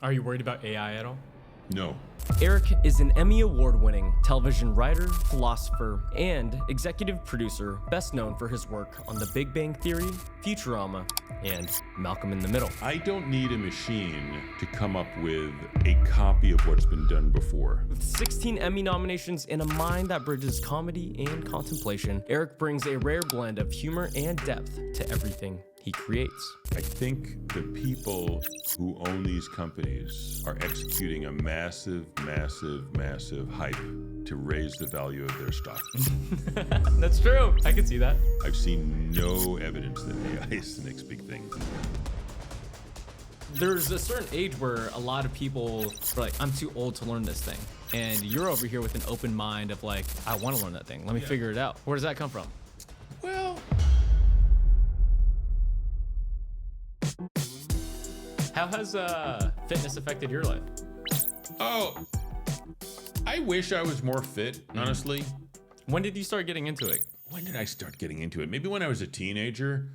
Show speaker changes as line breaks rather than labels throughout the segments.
Are you worried about AI at all?
No.
Eric is an Emmy Award-winning television writer, philosopher, and executive producer, best known for his work on The Big Bang Theory, Futurama, and Malcolm in the Middle.
I don't need a machine to come up with a copy of what's been done before.
With 16 Emmy nominations and a mind that bridges comedy and contemplation, Eric brings a rare blend of humor and depth to everything he creates.
I think the people who own these companies are executing a massive hype to raise the value of their stock.
That's true. I can see that.
I've seen no evidence that AI is the next big thing.
There's a certain age where a lot of people are like, I'm too old to learn this thing. And you're over here with an open mind of like, I want to learn that thing. Let me figure it out. Where does that come from?
Well,
how has fitness affected your life?
I wish I was more fit, honestly.
When did you start getting into it?
When did I start getting into it? Maybe when I was a teenager.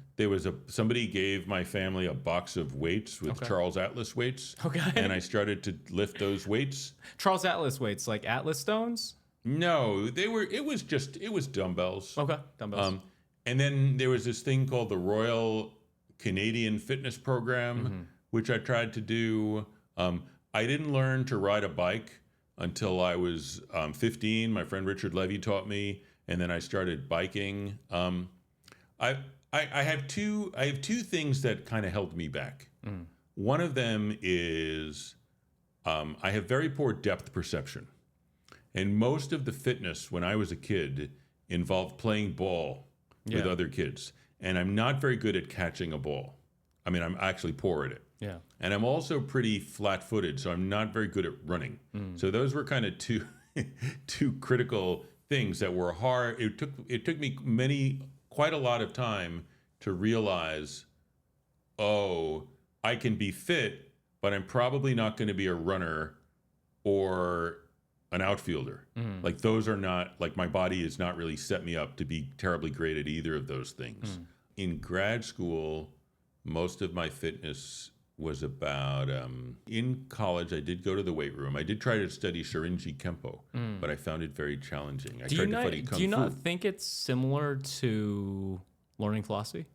Somebody gave my family a box of weights with Charles Atlas weights.
Okay.
And I started to lift those weights.
Charles Atlas weights, like Atlas stones?
No, it was dumbbells.
Okay, dumbbells.
And then there was this thing called the Royal Canadian Fitness Program, which I tried to do. I didn't learn to ride a bike until I was 15. My friend Richard Levy taught me, and then I started biking. I have two things that kind of held me back. One of them is I have very poor depth perception, and most of the fitness when I was a kid involved playing ball with other kids, and I'm not very good at catching a ball. I mean, I'm actually poor at it.
Yeah.
And I'm also pretty flat-footed, so I'm not very good at running. So those were kind of two critical things that were hard. It took me quite a lot of time to realize, I can be fit, but I'm probably not going to be a runner or an outfielder. Like those are not, like my body has not really set me up to be terribly great at either of those things. In grad school, most of my fitness was about, in college, I did go to the weight room. I did try to study Shirinji Kempo, but I found it very challenging. I tried to study Kung Fu.
Do you not think it's similar to learning philosophy?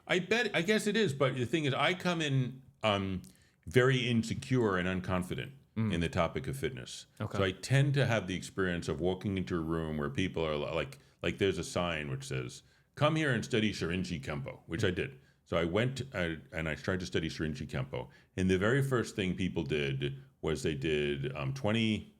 I guess it is, but the thing is, I come in very insecure and unconfident in the topic of fitness. Okay. So I tend to have the experience of walking into a room where people are like there's a sign which says, come here and study Shirinji Kempo, which I did. So I went and I tried to study Shirinji Kempo. And the very first thing people did was they did 20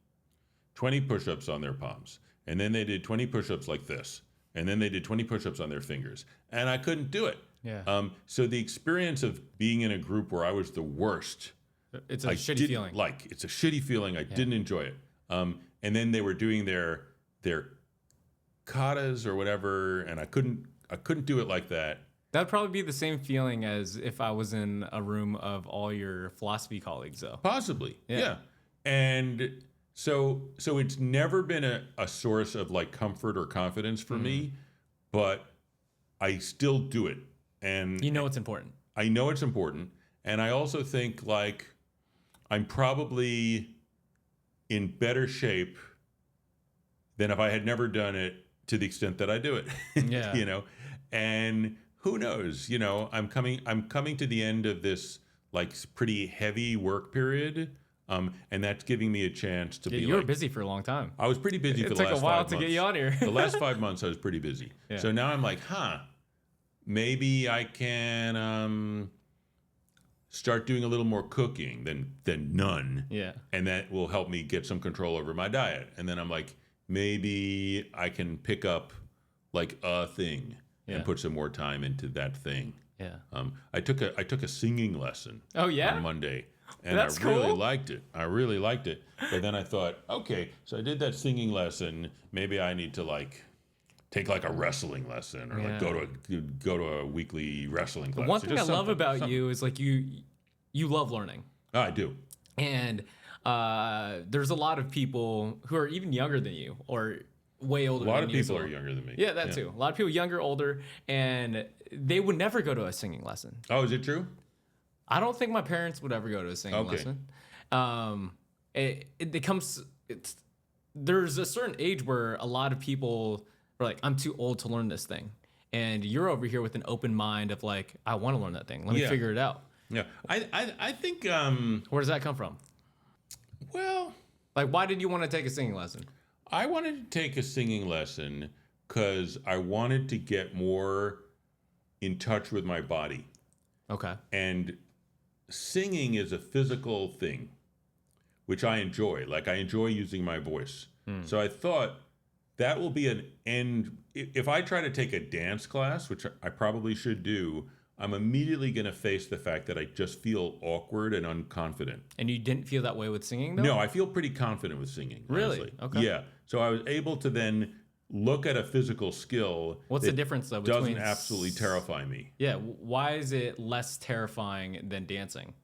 push-ups on their palms. And then they did 20 push-ups like this. And then they did 20 push-ups on their fingers. And I couldn't do it.
Yeah.
So the experience of being in a group where I was the worst.
It's a shitty feeling.
It's a shitty feeling. I didn't enjoy it. And then they were doing their katas or whatever. And I couldn't do it like that.
That'd probably be the same feeling as if I was in a room of all your philosophy colleagues, though.
Possibly, yeah. And so it's never been a source of like comfort or confidence for me, but I still do it. And
you know it's important.
I know it's important. And I also think like I'm probably in better shape than if I had never done it to the extent that I do it.
Yeah.
And who knows? I'm coming to the end of this like pretty heavy work period, and that's giving me a chance to be.
You were busy for a long time.
I was pretty busy for the last 5 months.
It took a while to get you on here.
The last 5 months, I was pretty busy. Yeah. So now I'm like, maybe I can start doing a little more cooking than none.
Yeah.
And that will help me get some control over my diet. And then I'm like, maybe I can pick up like a thing. And put some more time into that thing.
Yeah.
I took a singing lesson.
Oh yeah.
On Monday, and
That's
I really
cool.
liked it. But then I thought, okay, so I did that singing lesson. Maybe I need to like take like a wrestling lesson or like go to a weekly wrestling class.
The one thing I love about you is like you love learning.
Oh, I do.
And there's a lot of people who are even younger than you or way older than you.
A lot of people are younger than me.
Yeah, that too. A lot of people younger, older, and they would never go to a singing lesson.
Oh, is it true?
I don't think my parents would ever go to a singing lesson. There's a certain age where a lot of people are like, I'm too old to learn this thing. And you're over here with an open mind of like, I want to learn that thing. Let me figure it out.
Yeah. I think,
where does that come from?
Well,
like, why did you want to take a singing lesson?
I wanted to take a singing lesson because I wanted to get more in touch with my body.
Okay.
And singing is a physical thing, which I enjoy. Like, I enjoy using my voice. So I thought that will be an end. If I try to take a dance class, which I probably should do, I'm immediately going to face the fact that I just feel awkward and unconfident.
And you didn't feel that way with singing, though?
No, I feel pretty confident with singing.
Really?
Honestly.
Okay.
Yeah. So I was able to then look at a physical skill.
What's the difference, though, between...
doesn't absolutely terrify me.
Yeah. Why is it less terrifying than dancing?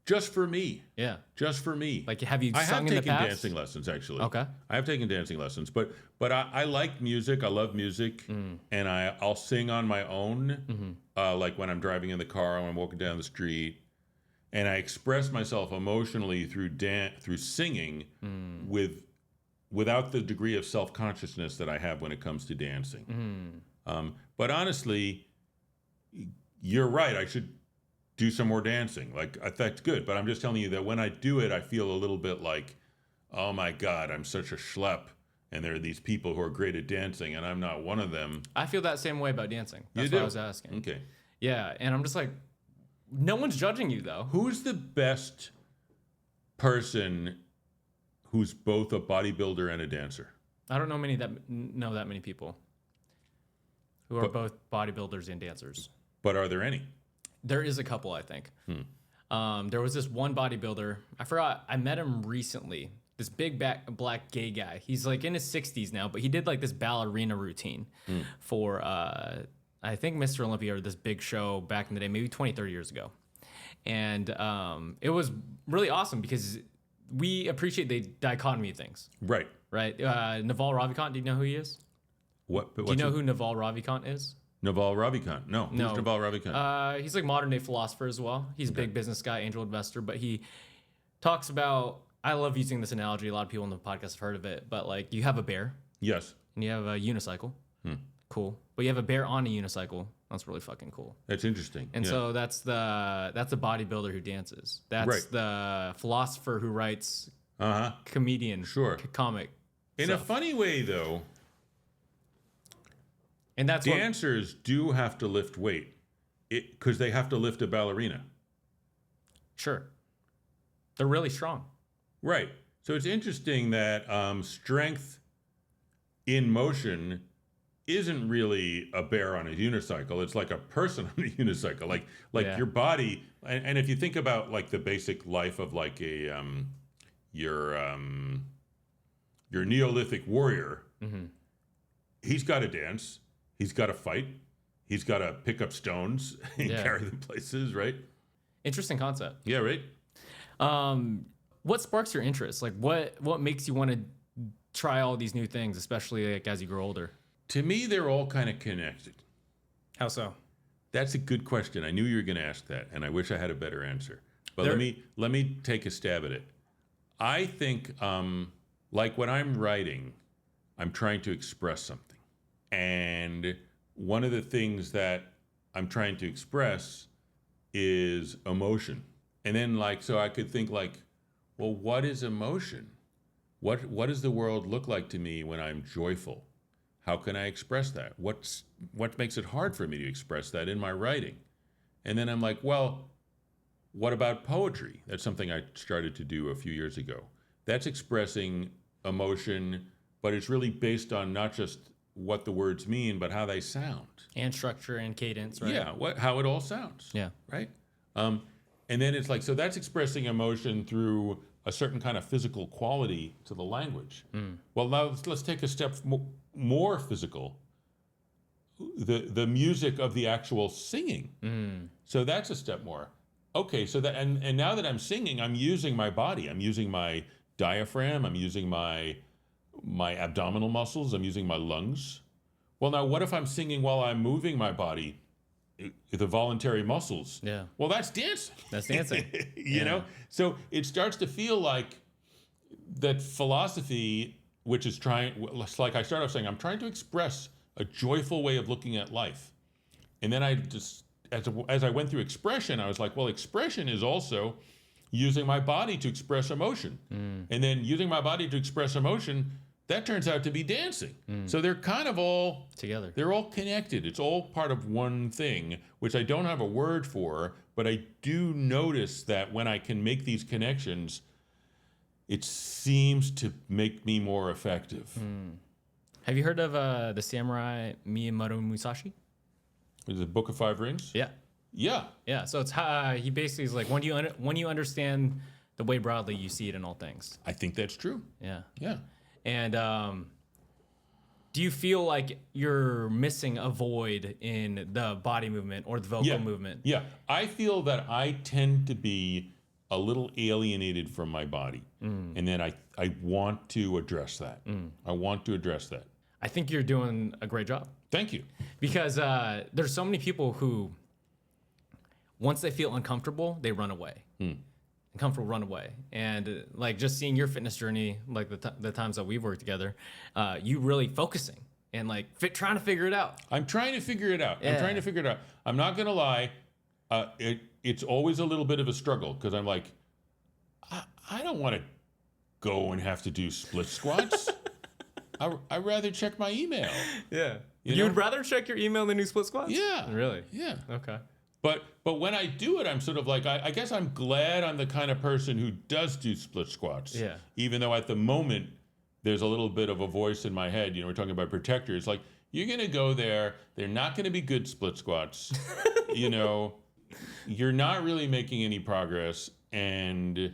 Just for me.
Yeah.
Just for me.
Like, have you
I
sung
have
in the
taken
past?
dancing lessons, actually.
Okay.
I have taken dancing lessons, but I like music. I love music, and I'll sing on my own, like when I'm driving in the car, when I'm walking down the street, and I express myself emotionally through singing, without the degree of self-consciousness that I have when it comes to dancing. But honestly, you're right. I should do some more dancing. Like, that's good. But I'm just telling you that when I do it, I feel a little bit like, oh my God, I'm such a schlep. And there are these people who are great at dancing, and I'm not one of them.
I feel that same way about dancing. That's
You
what
do?
I was asking.
Okay.
Yeah, and I'm just like, no one's judging you, though.
Who's the best person who's both a bodybuilder and a dancer?
I don't know that many people who are both bodybuilders and dancers.
But are there any?
There is a couple, I think. There was this one bodybuilder. I forgot. I met him recently. This big black gay guy. He's like in his 60s now, but he did like this ballerina routine for, I think, Mr. Olympia, or this big show back in the day, maybe 20, 30 years ago. And it was really awesome because we appreciate the dichotomy of things.
Right.
Right? Naval Ravikant, do you know who he is?
Do
you know who Naval Ravikant is?
Naval Ravikant. No. Who's Naval Ravikant?
He's like modern day philosopher as well. He's a big business guy, angel investor, but he talks about, I love using this analogy. A lot of people on the podcast have heard of it, but like you have a bear.
Yes.
And you have a unicycle. Cool. But you have a bear on a unicycle. That's really fucking cool.
That's interesting.
And so that's the bodybuilder who dances. That's the philosopher who writes comedian, comic.
In a funny way, though,
and that's
dancers do have to lift weight because they have to lift a ballerina.
Sure. They're really strong.
Right. So it's interesting that strength in motion isn't really a bear on a unicycle. It's like a person on a unicycle. Like your body. And if you think about like the basic life of like a your Neolithic warrior, he's got to dance. He's got to fight. He's got to pick up stones and carry them places, right?
Interesting concept.
Yeah, right.
What sparks your interest? Like, what makes you want to try all these new things, especially like as you grow older?
To me, they're all kind of connected.
How so?
That's a good question. I knew you were going to ask that, and I wish I had a better answer. But let me take a stab at it. I think, like when I'm writing, I'm trying to express something. And one of the things that I'm trying to express is emotion. And then so I could think like, well, what is emotion? What does the world look like to me when I'm joyful? How can I express that? What makes it hard for me to express that in my writing? And then I'm like, well, what about poetry? That's something I started to do a few years ago. That's expressing emotion, but it's really based on not just what the words mean, but how they sound.
And structure and cadence, right?
Yeah, how it all sounds.
Yeah.
Right? And then it's like, so that's expressing emotion through a certain kind of physical quality to the language. Well, now let's take a step more physical. The music of the actual singing. So that's a step more. Okay, so that and now that I'm singing, I'm using my body. I'm using my diaphragm. I'm using my abdominal muscles. I'm using my lungs. Well, now what if I'm singing while I'm moving my body the voluntary muscles.
Yeah.
Well, that's dancing.
That's dancing.
You know? So it starts to feel like that philosophy, which is like I started off saying, I'm trying to express a joyful way of looking at life. And then I just, as I went through expression, I was like, well, expression is also using my body to express emotion. And then using my body to express emotion, that turns out to be dancing. So they're kind of all
Together.
They're all connected. It's all part of one thing, which I don't have a word for, but I do notice that when I can make these connections, it seems to make me more effective.
Have you heard of the samurai Miyamoto Musashi?
Is it the Book of Five Rings?
Yeah.
Yeah.
Yeah. So it's how he basically is like when you understand the way broadly you see it in all things.
I think that's true.
Yeah.
Yeah.
And do you feel like you're missing a void in the body movement or the vocal movement?
Yeah. I feel that I tend to be a little alienated from my body. And then I want to address that. I want to address that.
I think you're doing a great job.
Thank you.
Because there's so many people who, once they feel uncomfortable, they run away. Uncomfortable, run away. And like just seeing your fitness journey, like the times that we've worked together, you really focusing and like trying to figure it out.
I'm trying to figure it out.
Yeah.
I'm not going to lie. It's always a little bit of a struggle because I'm like, I don't want to go and have to do split squats. I'd rather check my email.
Yeah.
You
You'd rather check your email than do split squats?
Yeah.
Really?
Yeah.
Okay.
But when I do it, I'm sort of like, I guess I'm glad I'm the kind of person who does do split squats.
Yeah.
Even though at the moment, there's a little bit of a voice in my head. You know, we're talking about protectors. Like, you're going to go there. They're not going to be good split squats. You know, you're not really making any progress. And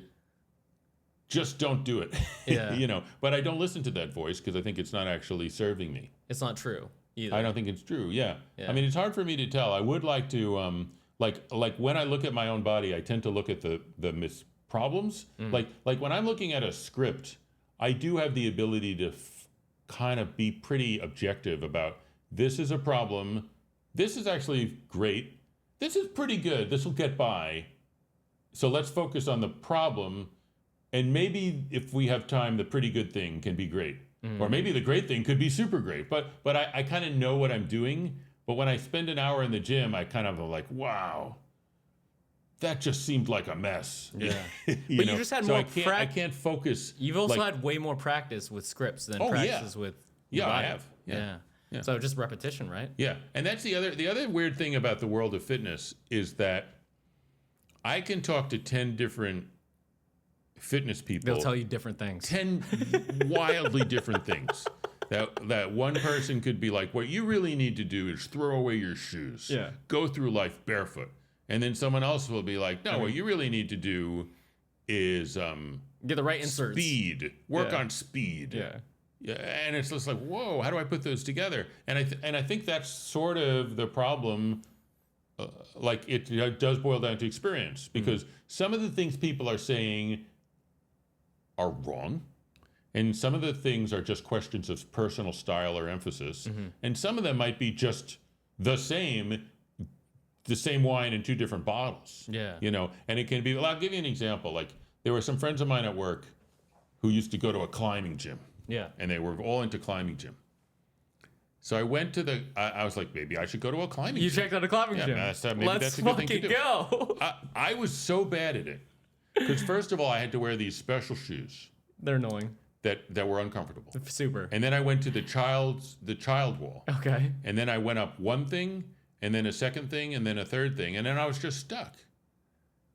just don't do it.
Yeah.
You know, but I don't listen to that voice because I think it's not actually serving me.
It's not true either.
I don't think it's true. Yeah.
Yeah.
I mean, it's hard for me to tell. I would like to, like when I look at my own body, I tend to look at the problems. Like when I'm looking at a script, I do have the ability to kind of be pretty objective about this is a problem. This is actually great. This is pretty good. This will get by. So let's focus on the problem. And maybe if we have time, the pretty good thing can be great. Or maybe the great thing could be super great. But I kind of know what I'm doing. But when I spend an hour in the gym, I kind of am like, wow, that just seemed like a mess.
Yeah.
you
just had more
I can't focus.
You've also had way more practice with scripts than practices with your body.
I have. Yeah.
So just repetition, right?
Yeah. And that's the other weird thing about the world of fitness is that I can talk to 10 different fitness people.
They'll tell you different things.
10 wildly different things. That one person could be like, what you really need to do is throw away your shoes.
Yeah.
Go through life barefoot. And then someone else will be like, no, what you really need to do is
get the right inserts.
Speed. Work on speed.
Yeah.
Yeah. And it's just like, whoa, how do I put those together? And I think that's sort of the problem. Like it does boil down to experience because some of the things people are saying are wrong. And some of the things are just questions of personal style or emphasis. And some of them might be just the same wine in two different bottles.
Yeah.
You know, and it can be, well, I'll give you an example. Like there were some friends of mine at work who used to go to a climbing gym.
Yeah.
And they were all into climbing gym. So I went to I was like, maybe I should go to a climbing gym.
You checked out a climbing gym.
Maybe that's a good thing to do.
Let's fucking go.
I was so bad at it. Because first of all, I had to wear these special shoes.
They're annoying.
That were uncomfortable.
Super.
And then I went to the child wall.
Okay.
And then I went up one thing, and then a second thing, and then a third thing, and then I was just stuck.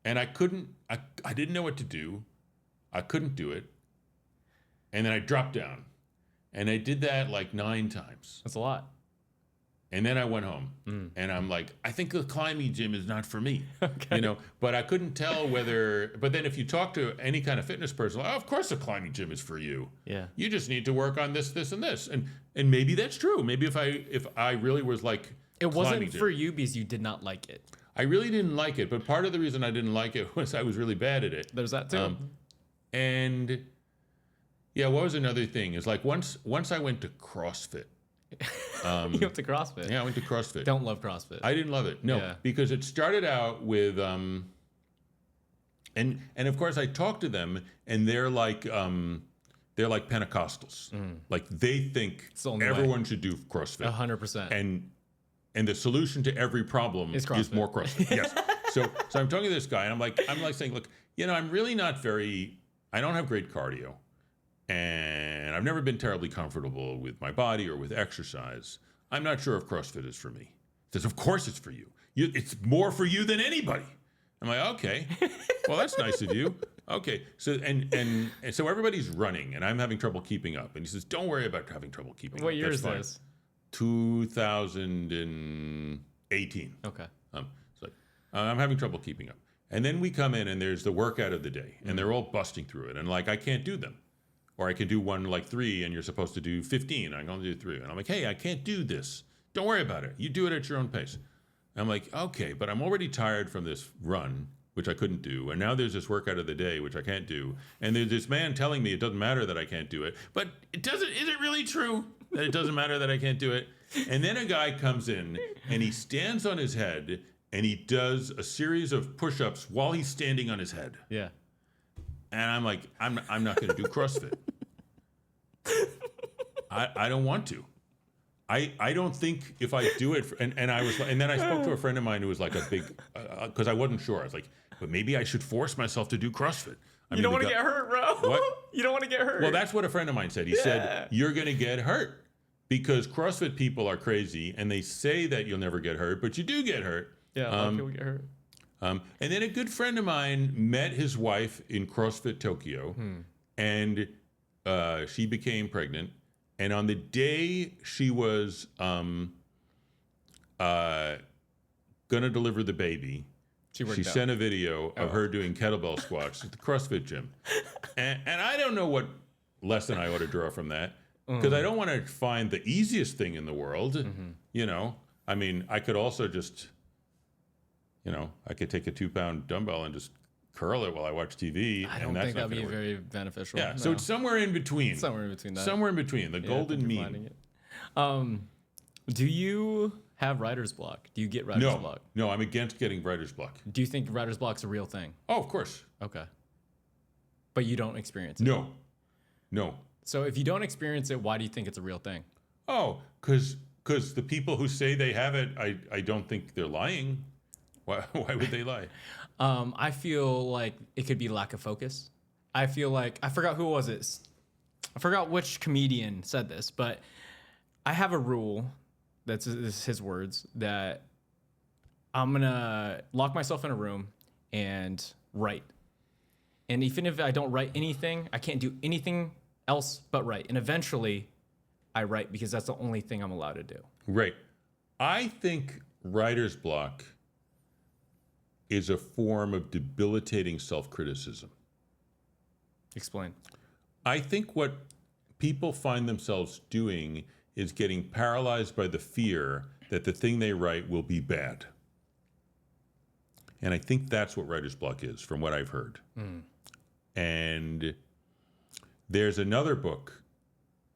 And I didn't know what to do. I couldn't do it. And then I dropped down. And I did that like 9 times.
That's a lot.
And then I went home, and I'm like, I think the climbing gym is not for me.
Okay.
You know, but I couldn't tell whether. But then if you talk to any kind of fitness person, like, oh, of course the climbing gym is for you.
Yeah.
You just need to work on this, this, and this, and maybe that's true. Maybe if I really was like,
it wasn't for you because you did not like it.
I really didn't like it, but part of the reason I didn't like it was I was really bad at it.
There's that too.
And yeah, what was another thing? Is like once I went to CrossFit.
You went to CrossFit.
Yeah, I went to CrossFit.
Don't love CrossFit.
I didn't love it. No,
Yeah.
because it started out with and of course I talked to them, and they're like Pentecostals. Like they think
the only
everyone should do CrossFit.
100%.
And the solution to every problem
Is
more CrossFit. Yes. So I'm talking to this guy, and I'm like saying, look, I'm really not I don't have great cardio, and I've never been terribly comfortable with my body or with exercise. I'm not sure if CrossFit is for me. He says, of course it's for you. It's more for you than anybody. I'm like, okay, well, that's nice of you. Okay, so and so everybody's running, and I'm having trouble keeping up. And he says, don't worry about having trouble keeping up.
What year is this?
2018.
Okay.
So I'm having trouble keeping up. And then we come in, and there's the workout of the day, and they're all busting through it. And like, I can't do them. Or I can do one like 3, and you're supposed to do 15. I'm going to do 3. And I'm like, hey, I can't do this. Don't worry about it. You do it at your own pace. And I'm like, okay, but I'm already tired from this run, which I couldn't do. And now there's this workout of the day, which I can't do. And there's this man telling me it doesn't matter that I can't do it. But is it really true that it doesn't matter that I can't do it? And then a guy comes in, and he stands on his head, and he does a series of push-ups while he's standing on his head.
Yeah.
And I'm like, I'm not going to do CrossFit. I don't want to. I don't think if I do it, and then I spoke to a friend of mine who was like a big, because I wasn't sure. I was like, but maybe I should force myself to do CrossFit.
You don't want to get hurt, bro.
What?
You don't want to get hurt.
Well, that's what a friend of mine said. He said, you're going to get hurt because CrossFit people are crazy, and they say that you'll never get hurt, but you do get hurt.
Yeah, a lot of people get hurt.
And then a good friend of mine met his wife in CrossFit Tokyo, and she became pregnant. And on the day she was going to deliver the baby, she sent a video of her doing kettlebell squats at the CrossFit gym. And I don't know what lesson I ought to draw from that, because I don't want to find the easiest thing in the world. I mean, I could also just, I could take a 2-pound dumbbell and just curl it while I watch TV.
I don't think that'd be very beneficial.
Yeah, no. So it's somewhere in between.
Somewhere in between that.
Somewhere in between, the golden mean.
Do you have writer's block? Do you get writer's block?
No, I'm against getting writer's block.
Do you think writer's block's a real thing?
Oh, of course.
Okay. But you don't experience it?
No.
So if you don't experience it, why do you think it's a real thing?
Oh, because the people who say they have it, I don't think they're lying. Why would they lie?
I feel like it could be lack of focus. I feel like, I forgot who was it. I forgot which comedian said this, but I have a rule, this is his words, that I'm going to lock myself in a room and write. And even if I don't write anything, I can't do anything else but write. And eventually I write because that's the only thing I'm allowed to do.
Right. I think writer's block is a form of debilitating self-criticism.
Explain.
I think what people find themselves doing is getting paralyzed by the fear that the thing they write will be bad. And I think that's what writer's block is, from what I've heard. And there's another book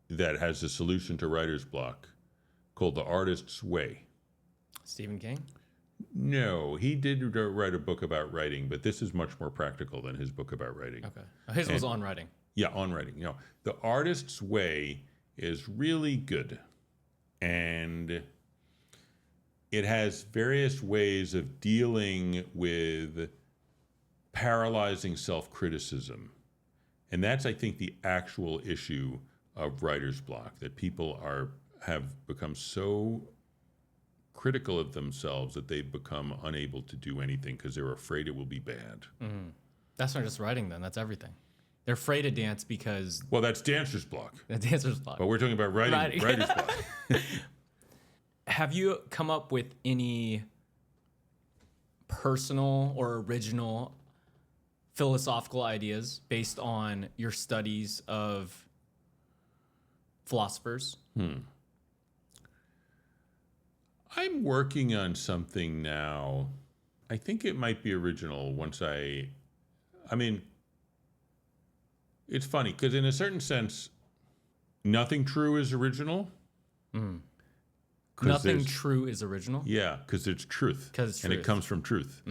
that has a solution to writer's block called The Artist's Way.
Stephen King?
No, he did write a book about writing, but this is much more practical than his book about writing.
Okay. His was on writing.
Yeah, on writing. The Artist's Way is really good. And it has various ways of dealing with paralyzing self-criticism. And that's, I think, the actual issue of writer's block, that people have become so critical of themselves that they've become unable to do anything because they're afraid it will be bad.
That's not just writing then, that's everything. They're afraid to dance because...
Well, that's dancer's block.
That's dancer's block.
But we're talking about writing. Writer's block.
Have you come up with any personal or original philosophical ideas based on your studies of philosophers?
I'm working on something now. I think it might be original once I mean, it's funny because in a certain sense, nothing true is original.
Nothing true is original.
Yeah, because it's truth.
Because it's
and
truth.
it comes from truth.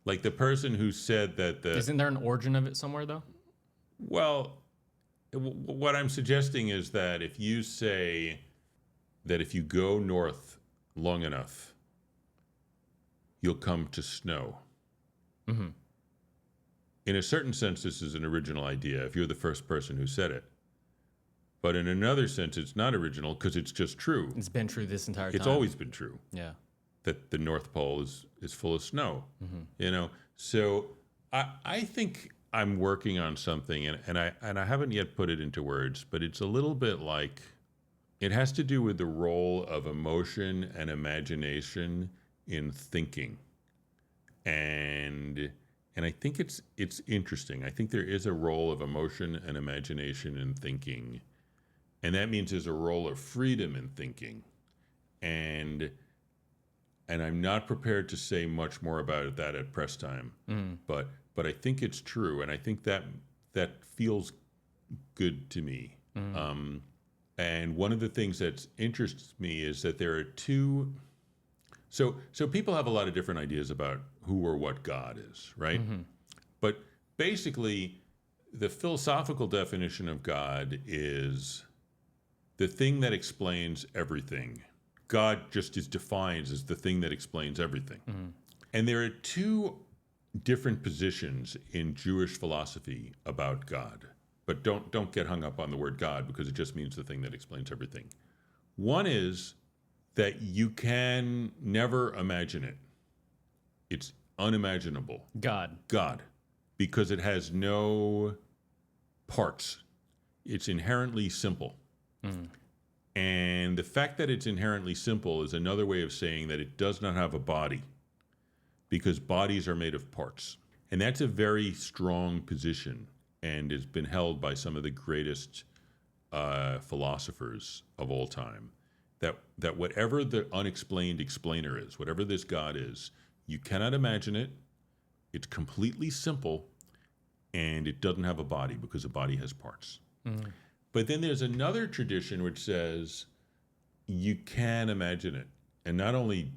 Like the person who said that
Isn't there an origin of it somewhere though?
Well, what I'm suggesting is that if you say that if you go north long enough, you'll come to snow.
Mm-hmm.
In a certain sense, this is an original idea if you're the first person who said it. But in another sense, it's not original because it's just true.
It's been true this entire time.
It's always been true.
Yeah.
That the North Pole is full of snow.
Mm-hmm.
You know, so I think I'm working on something, and I haven't yet put it into words, but it's a little bit like it has to do with the role of emotion and imagination in thinking, and I think it's interesting. I think there is a role of emotion and imagination in thinking, and that means there's a role of freedom in thinking, and I'm not prepared to say much more about that at press time, but I think it's true, and I think that feels good to me. And one of the things that interests me is that there are two. So people have a lot of different ideas about who or what God is, right? Mm-hmm. But basically, the philosophical definition of God is the thing that explains everything. God just is defined as the thing that explains everything. Mm-hmm. And there are two different positions in Jewish philosophy about God. But don't get hung up on the word God because it just means the thing that explains everything. One is that you can never imagine it. It's unimaginable. God. Because it has no parts. It's inherently simple. Mm. And the fact that it's inherently simple is another way of saying that it does not have a body, because bodies are made of parts. And that's a very strong position and has been held by some of the greatest philosophers of all time. That whatever the unexplained explainer is, whatever this God is, you cannot imagine it. It's completely simple, and it doesn't have a body because a body has parts. Mm-hmm. But then there's another tradition which says you can imagine it, and not only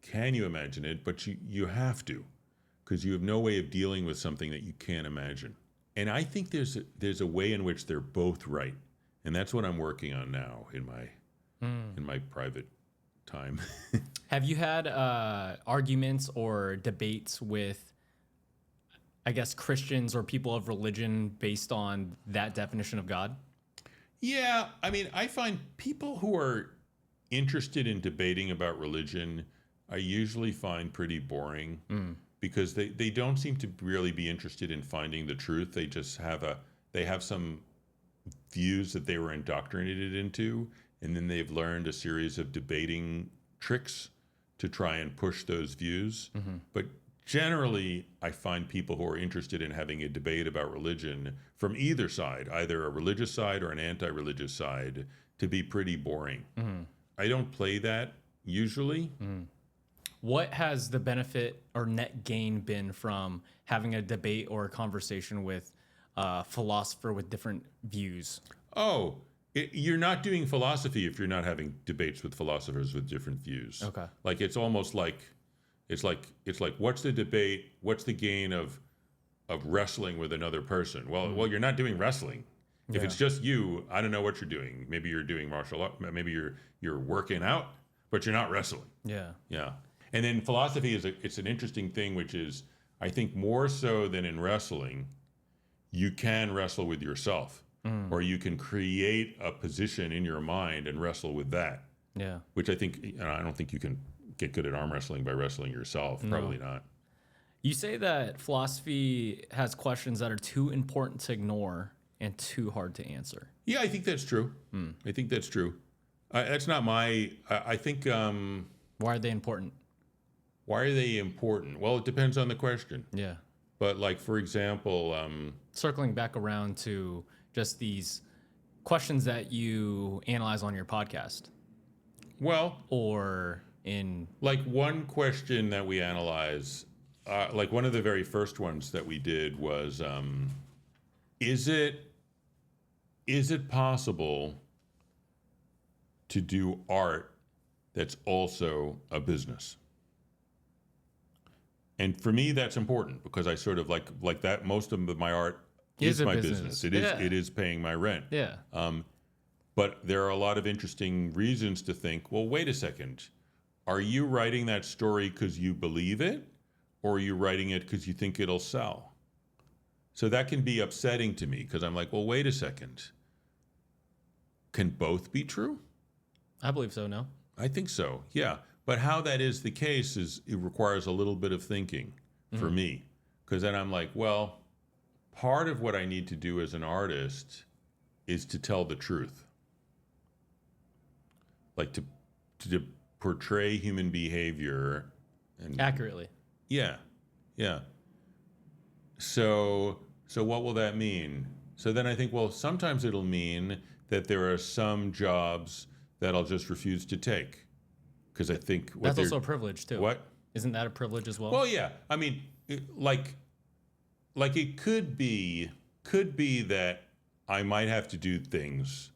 can you imagine it, but you have to, because you have no way of dealing with something that you can't imagine. And I think there's a way in which they're both right. And that's what I'm working on now in my private time.
Have you had arguments or debates with, I guess, Christians or people of religion based on that definition of God?
Yeah, I mean, I find people who are interested in debating about religion, I usually find pretty boring because they don't seem to really be interested in finding the truth. They just have some views that they were indoctrinated into, and then they've learned a series of debating tricks to try and push those views. Mm-hmm. But generally, I find people who are interested in having a debate about religion from either side, either a religious side or an anti-religious side, to be pretty boring. Mm-hmm. I don't play that usually. Mm.
What has the benefit or net gain been from having a debate or a conversation with a philosopher with different views?
You're not doing philosophy if you're not having debates with philosophers with different views.
Okay.
Like it's almost like it's like what's the debate? What's the gain of wrestling with another person? Well, you're not doing wrestling. If it's just you, I don't know what you're doing. Maybe you're doing martial art. Maybe you're working out, but you're not wrestling.
Yeah.
Yeah. And then philosophy it's an interesting thing, which is, I think more so than in wrestling, you can wrestle with yourself, or you can create a position in your mind and wrestle with that.
Yeah.
Which I don't think you can get good at arm wrestling by wrestling yourself. No. Probably not.
You say that philosophy has questions that are too important to ignore and too hard to answer.
Yeah, I think that's true. I think that's true. That's not my. I think.
Why are they important?
Why are they important? Well, it depends on the question.
Yeah.
But like, for example,
circling back around to just these questions that you analyze on your podcast.
Well,
or in
like one question that we analyze, like one of the very first ones that we did was, is it possible to do art that's also a business. And for me, that's important because I sort of like that. Most of my art is my business. It is paying my rent.
Yeah.
But there are a lot of interesting reasons to think, well, wait a second. Are you writing that story because you believe it, or are you writing it because you think it'll sell? So that can be upsetting to me because I'm like, well, wait a second. Can both be true?
I believe so, no?
I think so, yeah. But how that is the case is it requires a little bit of thinking for me. Because then I'm like, well, part of what I need to do as an artist is to tell the truth. Like to portray human behavior. And
Accurately.
yeah. So what will that mean? So then I think, well, sometimes it'll mean that there are some jobs that I'll just refuse to take. Because I think
that's also a privilege too.
What?
Isn't that a privilege as well?
Well, yeah. I mean, like it could be that I might have to do things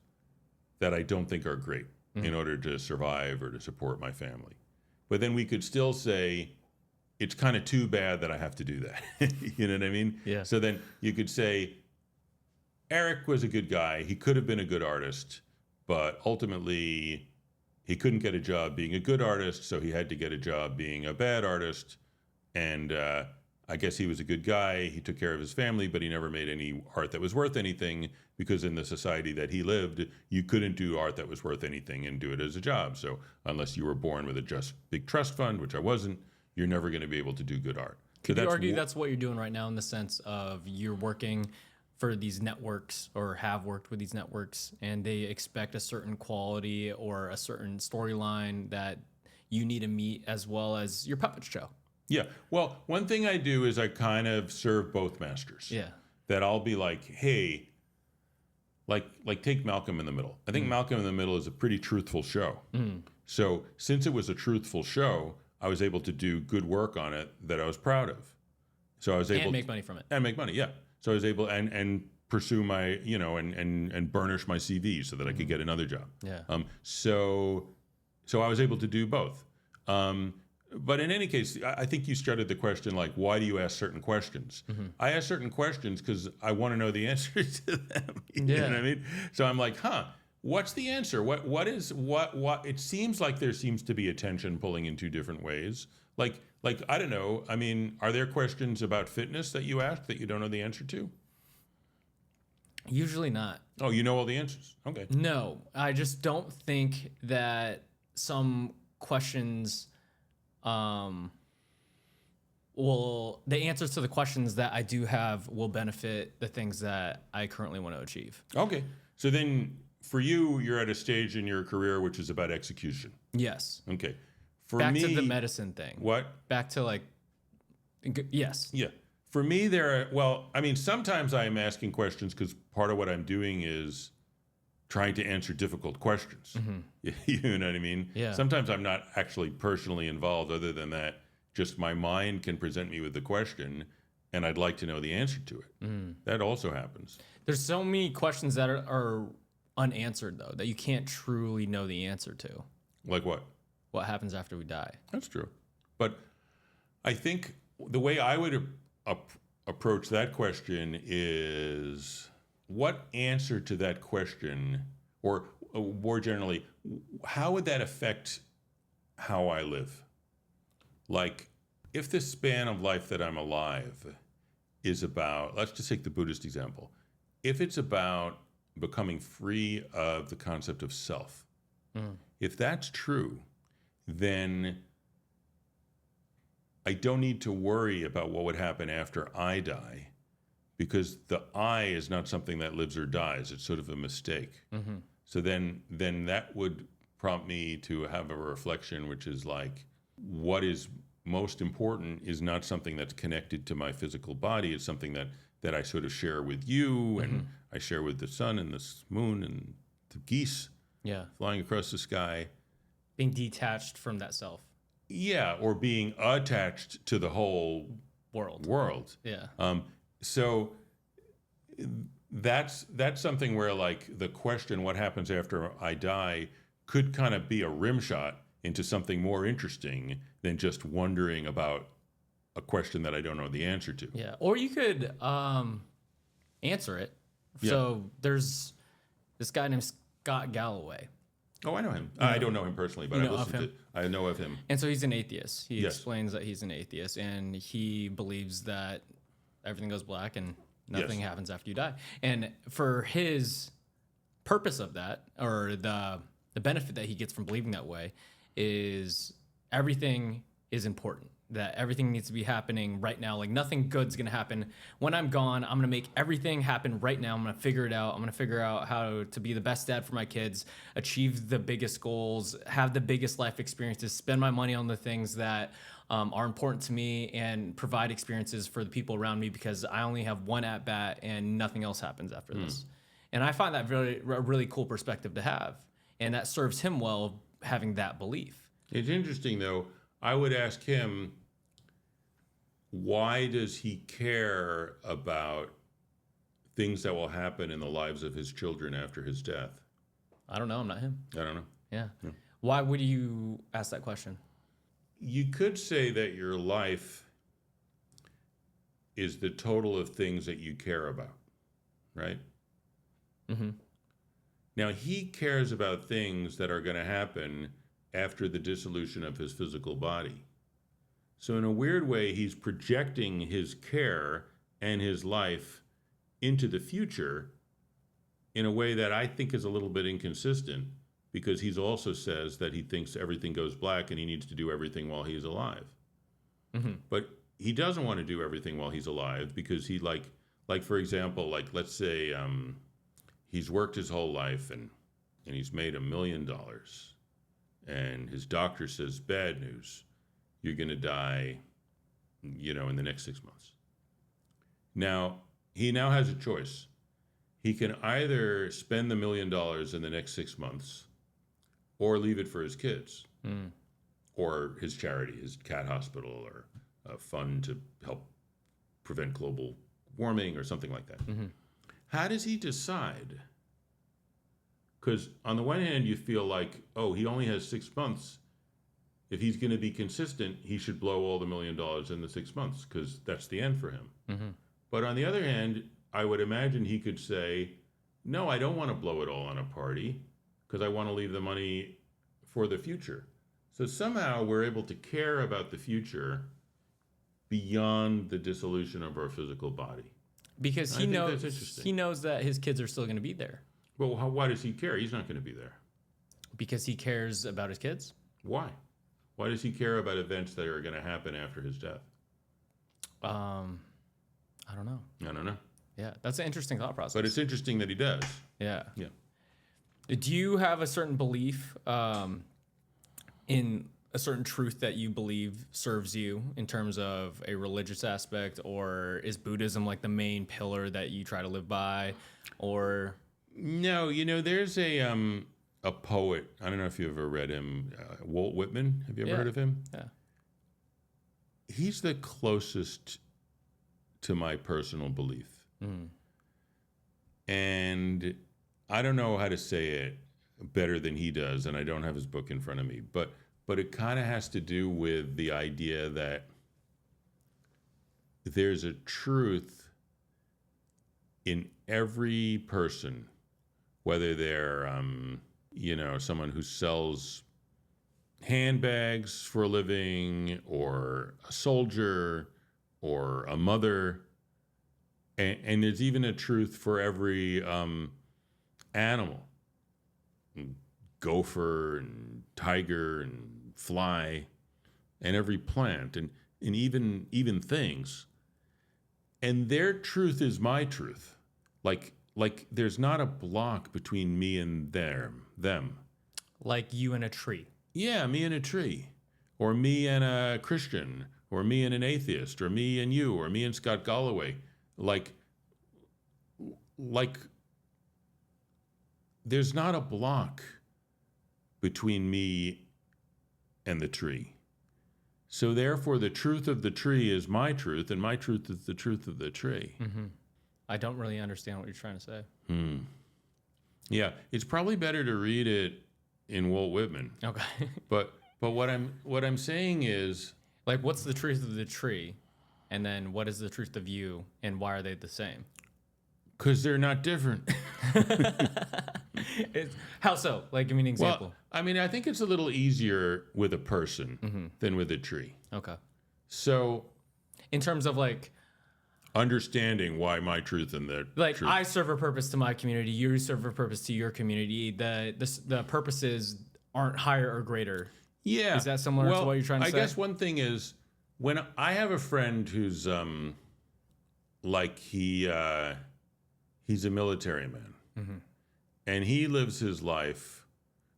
that I don't think are great in order to survive or to support my family. But then we could still say it's kind of too bad that I have to do that. You know what I mean?
Yeah.
So then you could say Eric was a good guy. He could have been a good artist, but ultimately he couldn't get a job being a good artist, so he had to get a job being a bad artist. And I guess he was a good guy. He took care of his family, but he never made any art that was worth anything because in the society that he lived, you couldn't do art that was worth anything and do it as a job. So unless you were born with a big trust fund, which I wasn't, you're never going to be able to do good art.
Could you argue that's what you're doing right now in the sense of you're working for these networks or have worked with these networks and they expect a certain quality or a certain storyline that you need to meet as well as your puppet show?
Yeah. Well, one thing I do is I kind of serve both masters.
Yeah.
That I'll be like, hey, like take Malcolm in the Middle. I think Malcolm in the Middle is a pretty truthful show. So since it was a truthful show, I was able to do good work on it that I was proud of. So I was able
to make money from it.
And make money, yeah. So I was able and pursue my, and burnish my CV so that I could get another job.
Yeah.
So I was able to do both. But in any case, I think you started the question like, why do you ask certain questions? I ask certain questions because I want to know the answer to them. You know what I mean? So I'm like, what's the answer? What it seems like there seems to be a tension pulling in two different ways. Like I don't know. I mean, are there questions about fitness that you ask that you don't know the answer to?
Usually not.
Oh, you know all the answers. Okay.
No, I just don't think that some questions the answers to the questions that I do have will benefit the things that I currently want to achieve.
Okay. So then for you, you're at a stage in your career which is about execution.
Yes.
Okay.
Back to the medicine thing.
What?
Back to yes.
Yeah. For me, sometimes I am asking questions because part of what I'm doing is trying to answer difficult questions. You know what I mean?
Yeah.
Sometimes I'm not actually personally involved other than that just my mind can present me with the question and I'd like to know the answer to it. That also happens.
There's so many questions that are unanswered, though, that you can't truly know the answer to.
Like what?
What happens after we die?
That's true. But I think the way I would approach that question is what answer to that question, or more generally, how would that affect how I live? Like, if the span of life that I'm alive is about, let's just take the Buddhist example. If it's about becoming free of the concept of self, if that's true, then I don't need to worry about what would happen after I die, because the I is not something that lives or dies. It's sort of a mistake. So then that would prompt me to have a reflection, which is like, what is most important is not something that's connected to my physical body. It's something that I sort of share with you, and I share with the sun and the moon and the geese flying across the sky.
Being detached from that self.
Yeah, or being attached to the whole world.
Yeah.
So that's something where, like, the question, what happens after I die, could kind of be a rim shot into something more interesting than just wondering about a question that I don't know the answer to.
Yeah. Or you could answer it.
Yeah.
So there's this guy named Scott Galloway.
Oh, I know him. I don't know him personally, but I know of him.
And so he's an atheist. He
Yes.
explains that he's an atheist, and he believes that everything goes black and nothing happens after you die. And for his purpose of that, or the benefit that he gets from believing that way, is everything is important. That everything needs to be happening right now. Like nothing good's gonna happen when I'm gone. I'm gonna make everything happen right now. I'm gonna figure it out. I'm gonna figure out how to be the best dad for my kids, achieve the biggest goals, have the biggest life experiences, spend my money on the things that are important to me, and provide experiences for the people around me, because I only have one at bat and nothing else happens after this. And I find that a really cool perspective to have, and that serves him well, having that belief.
It's interesting, though. I would ask him, why does he care about things that will happen in the lives of his children after his death?
I don't know. I'm not him.
I don't know.
Yeah. Why would you ask that question?
You could say that your life is the total of things that you care about, right?
Mm-hmm.
Now, he cares about things that are going to happen after the dissolution of his physical body. So in a weird way, he's projecting his care and his life into the future in a way that I think is a little bit inconsistent, because he also says that he thinks everything goes black and he needs to do everything while he's alive.
Mm-hmm.
But he doesn't want to do everything while he's alive, because he like for example, like let's say he's worked his whole life and he's made $1 million, and his doctor says, bad news, you're going to die, in the next 6 months. Now, he now has a choice. He can either spend the $1 million in the next 6 months or leave it for his kids or his charity, his cat hospital, or a fund to help prevent global warming or something like that.
Mm-hmm.
How does he decide? Because on the one hand, you feel like, oh, he only has 6 months. If he's going to be consistent, he should blow all the $1 million in the 6 months, because that's the end for him.
Mm-hmm.
But on the other hand, I would imagine he could say, no, I don't want to blow it all on a party, because I want to leave the money for the future. So somehow we're able to care about the future beyond the dissolution of our physical body.
Because he knows that his kids are still going to be there.
Well, why does he care? He's not going to be there.
Because he cares about his kids.
Why? Why does he care about events that are going to happen after his death?
I don't know.
I don't know.
Yeah, that's an interesting thought process.
But it's interesting that he does.
Yeah.
Yeah.
Do you have a certain belief in a certain truth that you believe serves you in terms of a religious aspect, or is Buddhism like the main pillar that you try to live by, or?
No, there's a poet. I don't know if you ever read him, Walt Whitman. Have you ever heard of him?
Yeah.
He's the closest to my personal belief.
Mm.
And I don't know how to say it better than he does, and I don't have his book in front of me, but it kind of has to do with the idea that there's a truth in every person, whether they're someone who sells handbags for a living, or a soldier, or a mother, and there's even a truth for every animal, gopher and tiger and fly, and every plant, and even things. And their truth is my truth. Like there's not a block between me and them.
Like you and a tree.
Yeah, me and a tree, or me and a Christian, or me and an atheist, or me and you, or me and Scott Galloway. Like there's not a block between me and the tree. So therefore, the truth of the tree is my truth, and my truth is the truth of the tree.
Mm-hmm. I don't really understand what you're trying to say.
Yeah, it's probably better to read it in Walt Whitman.
Okay.
But what I'm saying is,
Like, what's the truth of the tree? And then what is the truth of you? And why are they the same?
because they're not different.
How so? Like, give me an example.
Well, I mean, I think it's a little easier with a person than with a tree.
Okay.
So
In terms of like
understanding why my truth and their truth.
I serve a purpose to my community, you serve a purpose to your community. The purposes aren't higher or greater.
Yeah.
Is that similar to what you're trying to say?
I guess one thing is when I have a friend who's like he's a military man, and he lives his life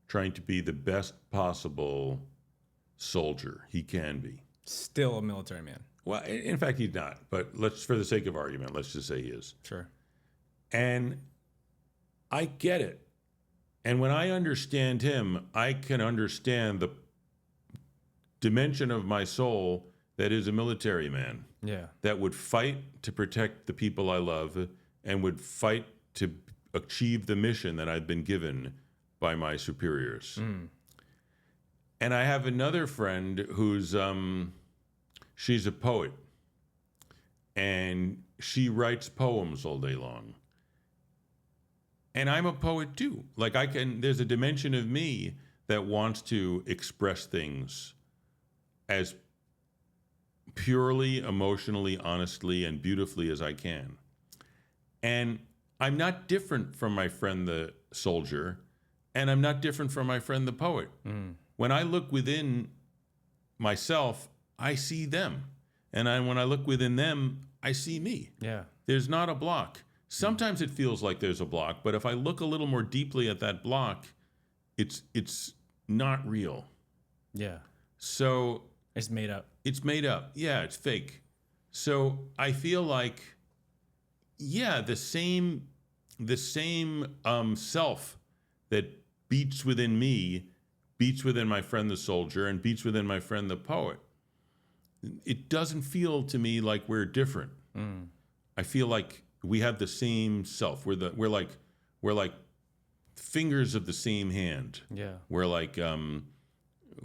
trying to be the best possible soldier he can be.
Still a military man.
Well, in fact, he's not. But for the sake of argument, let's just say he is.
Sure.
And I get it. And when I understand him, I can understand the dimension of my soul that is a military man.
Yeah.
That would fight to protect the people I love and would fight to achieve the mission that I've been given by my superiors. And I have another friend who's she's a poet, and she writes poems all day long. And I'm a poet too. Like there's a dimension of me that wants to express things as purely, emotionally, honestly, and beautifully as I can. And I'm not different from my friend the soldier, and I'm not different from my friend the poet. When I look within myself, I see them. And when I look within them, I see me.
Yeah.
There's not a block. Sometimes it feels like there's a block, but if I look a little more deeply at that block, it's not real.
Yeah.
So
It's made up.
it's made up. Yeah, it's fake. So I feel like, yeah, the same self that beats within me, beats within my friend the soldier, and beats within my friend the poet. It doesn't feel to me like we're different. I feel like we have the same self. We're like fingers of the same hand.
Yeah.
We're like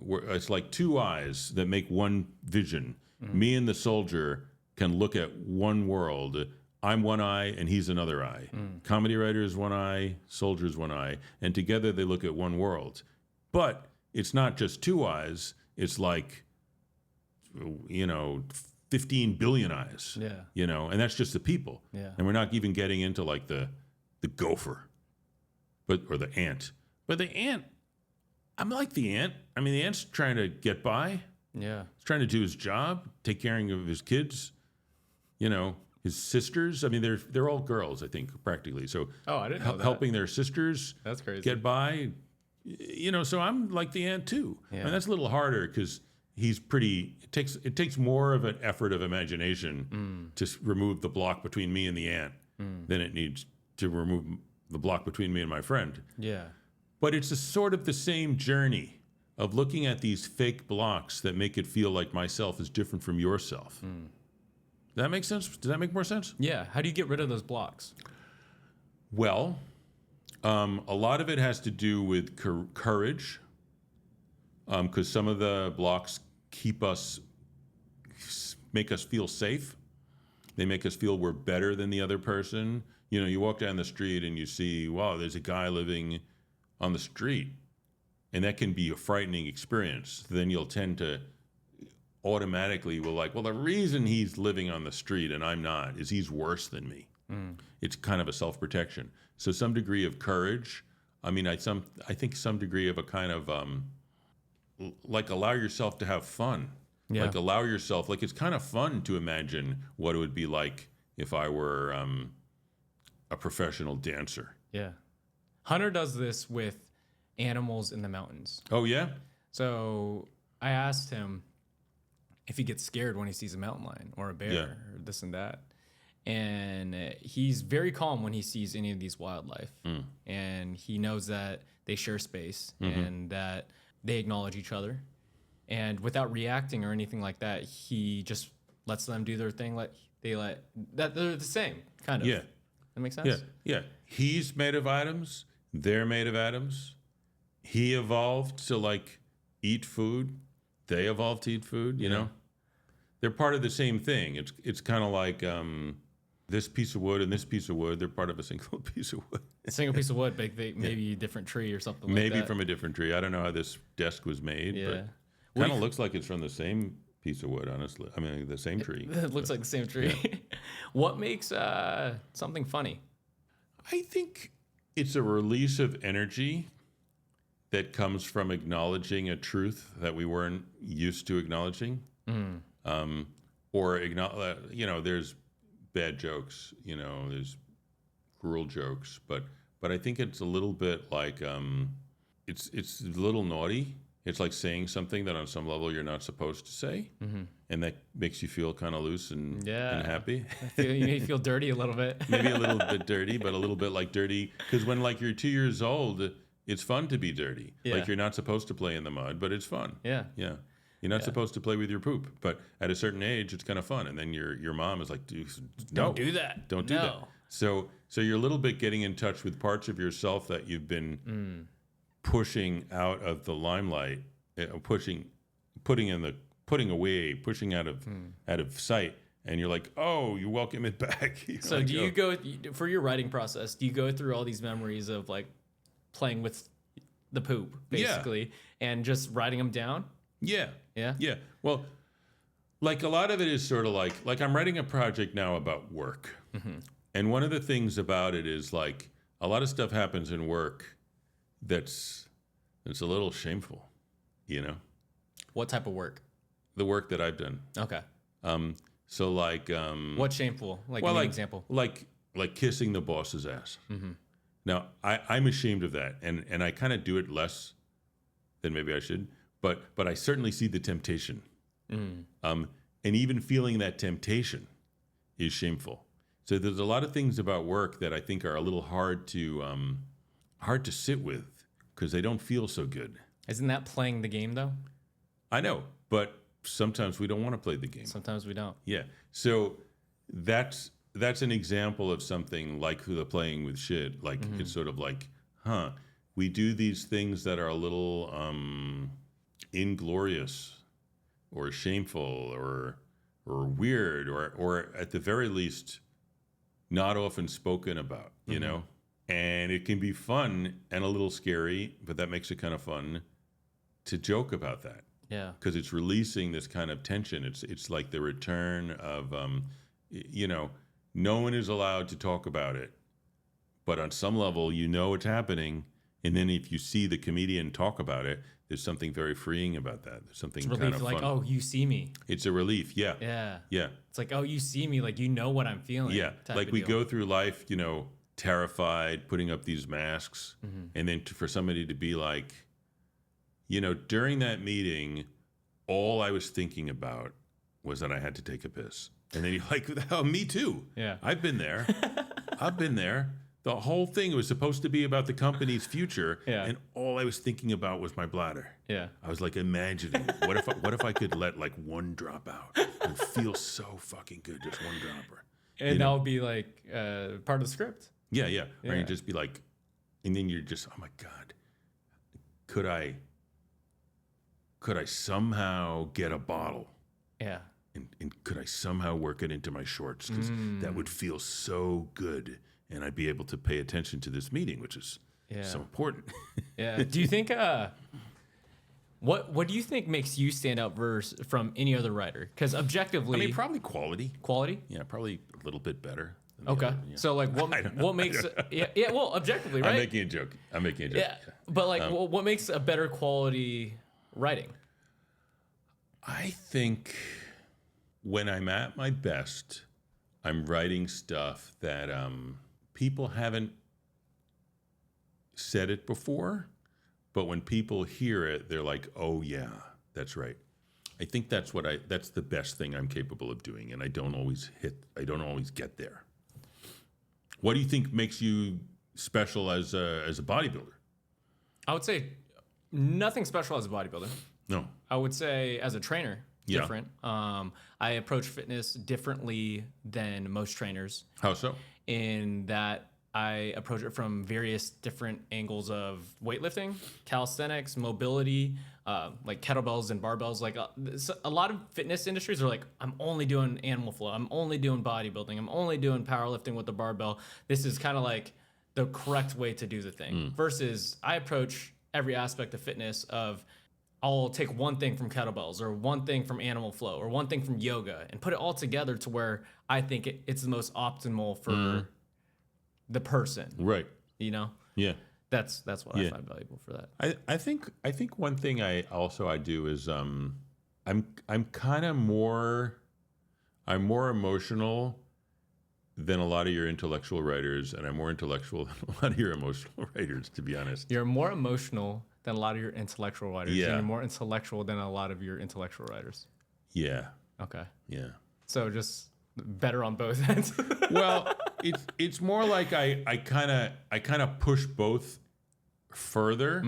it's like two eyes that make one vision. Me and the soldier can look at one world. I'm one eye and he's another eye. Comedy writer is one eye, soldier is one eye, and together they look at one world. But it's not just two eyes. It's like 15 billion eyes.
Yeah.
And that's just the people.
Yeah.
And we're not even getting into like the gopher, or the ant. But the ant, I'm like the ant. I mean, the ant's trying to get by.
Yeah.
He's trying to do his job, take care of his kids, his sisters. I mean, they're all girls, I think, practically. So
I didn't know that.
helping their sisters
That's crazy.
get by. So I'm like the ant too.
Yeah.
And that's a little harder because he's pretty. It takes more of an effort of imagination to remove the block between me and the ant than it needs to remove the block between me and my friend.
Yeah.
But it's a sort of the same journey of looking at these fake blocks that make it feel like myself is different from yourself. Does that make sense? Does that make more sense?
Yeah. How do you get rid of those blocks?
Well, a lot of it has to do with courage, because some of the blocks make us feel safe. They make us feel we're better than the other person. You walk down the street and you see, wow, there's a guy living on the street, and that can be a frightening experience. Then you'll tend to automatically the reason he's living on the street and I'm not is he's worse than me. It's kind of a self-protection. So some degree of courage. I mean, I think some degree of a kind of like allow yourself to have fun.
Yeah.
Like allow yourself, like it's kind of fun to imagine what it would be like if I were a professional dancer.
Yeah. Hunter does this with animals in the mountains.
Oh yeah?
So I asked him if he gets scared when he sees a mountain lion or a bear or this and that. And he's very calm when he sees any of these wildlife. And he knows that they share space and that they acknowledge each other. And without reacting or anything like that, he just lets them do their thing. They're the same, kind of.
Yeah.
That makes sense?
Yeah. He's made of atoms. They're made of atoms. he evolved to like eat food. They evolved to eat food, you know? They're part of the same thing. It's kind of like this piece of wood and this piece of wood, they're part of a single piece of wood.
A single piece of wood, but maybe a different tree or something
Maybe
like that.
from a different tree. I don't know how this desk was made, but kind of looks like it's from the same piece of wood, honestly. I mean, the same tree.
It looks like the same tree. Yeah. What makes something funny?
I think it's a release of energy that comes from acknowledging a truth that we weren't used to acknowledging. There's bad jokes, there's cruel jokes, but I think it's a little bit like it's a little naughty. It's like saying something that on some level you're not supposed to say, and that makes you feel kind of loose and happy.
You may feel dirty a little bit.
Maybe a little bit dirty, but a little bit like dirty. Because when like you're 2 years old, it's fun to be dirty.
Yeah.
Like you're not supposed to play in the mud, but it's fun.
Yeah.
Yeah. You're not supposed to play with your poop, but at a certain age, it's kind of fun. And then your mom is like,
don't do that.
Don't do that. So you're a little bit getting in touch with parts of yourself that you've been pushing out of the limelight, pushing out of sight. And you're like, oh, you welcome it back.
So like, do you go for your writing process? Do you go through all these memories of like playing with the poop, basically, and just writing them down?
Yeah.
Yeah.
Yeah. Well, like a lot of it is sort of like I'm writing a project now about work. And one of the things about it is like a lot of stuff happens in work that's a little shameful,
What type of work?
The work that I've done.
Okay.
So like
what's shameful? Like an example.
Like kissing the boss's ass. Now I'm ashamed of that, and I kind of do it less than maybe I should. But I certainly see the temptation, and even feeling that temptation is shameful. So there's a lot of things about work that I think are a little hard to sit with because they don't feel so good.
Isn't that playing the game though?
I know, but sometimes we don't want to play the game.
Sometimes we don't.
Yeah. So that's an example of something like the playing with shit. Like it's sort of like, we do these things that are a little inglorious or shameful or weird or at the very least not often spoken about, and it can be fun and a little scary, but that makes it kind of fun to joke about that.
Yeah.
Because it's releasing this kind of tension. It's like the return of, no one is allowed to talk about it, but on some level, it's happening. And then if you see the comedian talk about it, there's something very freeing about that. There's something
it's
kind of
like,
fun.
oh, you see me.
It's a relief. Yeah.
Yeah.
Yeah.
It's like, oh, you see me. Like, you know what I'm feeling.
Yeah. Like we go through life, terrified, putting up these masks. And then for somebody to be like, during that meeting, all I was thinking about was that I had to take a piss. And then you're like, oh, me too.
Yeah.
I've been there. The whole thing was supposed to be about the company's future, and all I was thinking about was my bladder. Yeah, I was like imagining, what if I could let like one drop out and feel so fucking good, just one dropper.
And that would be like part of the script.
Yeah. Or you just be like, and then you're just, oh my God, could I somehow get a bottle? Yeah. And could I somehow work it into my shorts? Because that would feel so good. And I'd be able to pay attention to this meeting, which is so important.
Yeah. Do you think, what do you think makes you stand out from any other writer? Because objectively...
I mean, probably quality.
Quality?
Yeah, probably a little bit better.
Okay. Other, So, like, what makes... well, objectively, right?
I'm making a joke.
Yeah, but, like, what makes a better quality writing?
I think when I'm at my best, I'm writing stuff that... people haven't said it before, but when people hear it, they're like, "Oh yeah, that's right." I think that's the best thing I'm capable of doing, and I don't always get there. What do you think makes you special as a bodybuilder?
I would say nothing special as a bodybuilder.
No.
I would say as a trainer, different. I approach fitness differently than most trainers.
How so?
In that I approach it from various different angles of weightlifting, calisthenics, mobility, like kettlebells and barbells. Like a lot of fitness industries are like, I'm only doing animal flow. I'm only doing bodybuilding. I'm only doing powerlifting with the barbell. This is kind of like the correct way to do the thing. Versus I approach every aspect of fitness of I'll take one thing from kettlebells or one thing from animal flow or one thing from yoga and put it all together to where I think it's the most optimal for the person.
Right.
You know?
Yeah.
That's what I find valuable for that.
I think one thing I do is I'm kind of more emotional than a lot of your intellectual writers, and I'm more intellectual than a lot of your emotional writers, to be honest.
You're more emotional than a lot of your intellectual writers.
Yeah.
And you're more intellectual than a lot of your intellectual writers.
Yeah.
Okay.
Yeah.
So just better on both ends.
Well, it's more like I kind of push both further.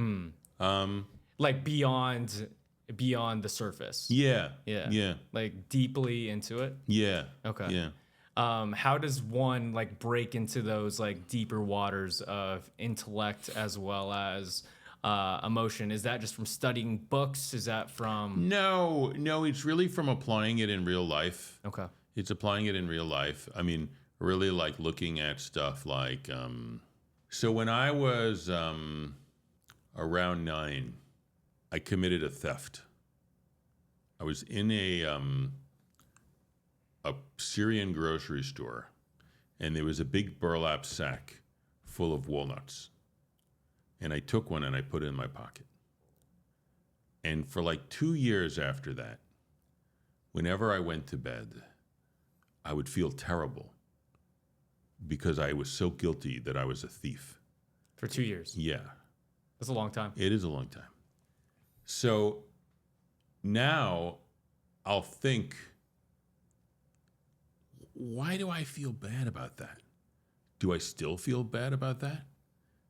Like beyond the surface.
Yeah.
Yeah.
Yeah.
Like deeply into it.
Yeah.
Okay.
Yeah.
How does one like break into those like deeper waters of intellect as well as emotion? Is that just from studying books? Is that from...
No, it's really from applying it in real life.
Okay.
It's applying it in real life. I mean, really like looking at stuff like, so when I was around 9, I committed a theft. I was in a Syrian grocery store, and there was a big burlap sack full of walnuts. And I took one and I put it in my pocket. And for like 2 years after that, whenever I went to bed, I would feel terrible because I was so guilty that I was a thief.
For 2 years?
Yeah.
That's a long time.
It is a long time. So now I'll think, why do I feel bad about that? Do I still feel bad about that?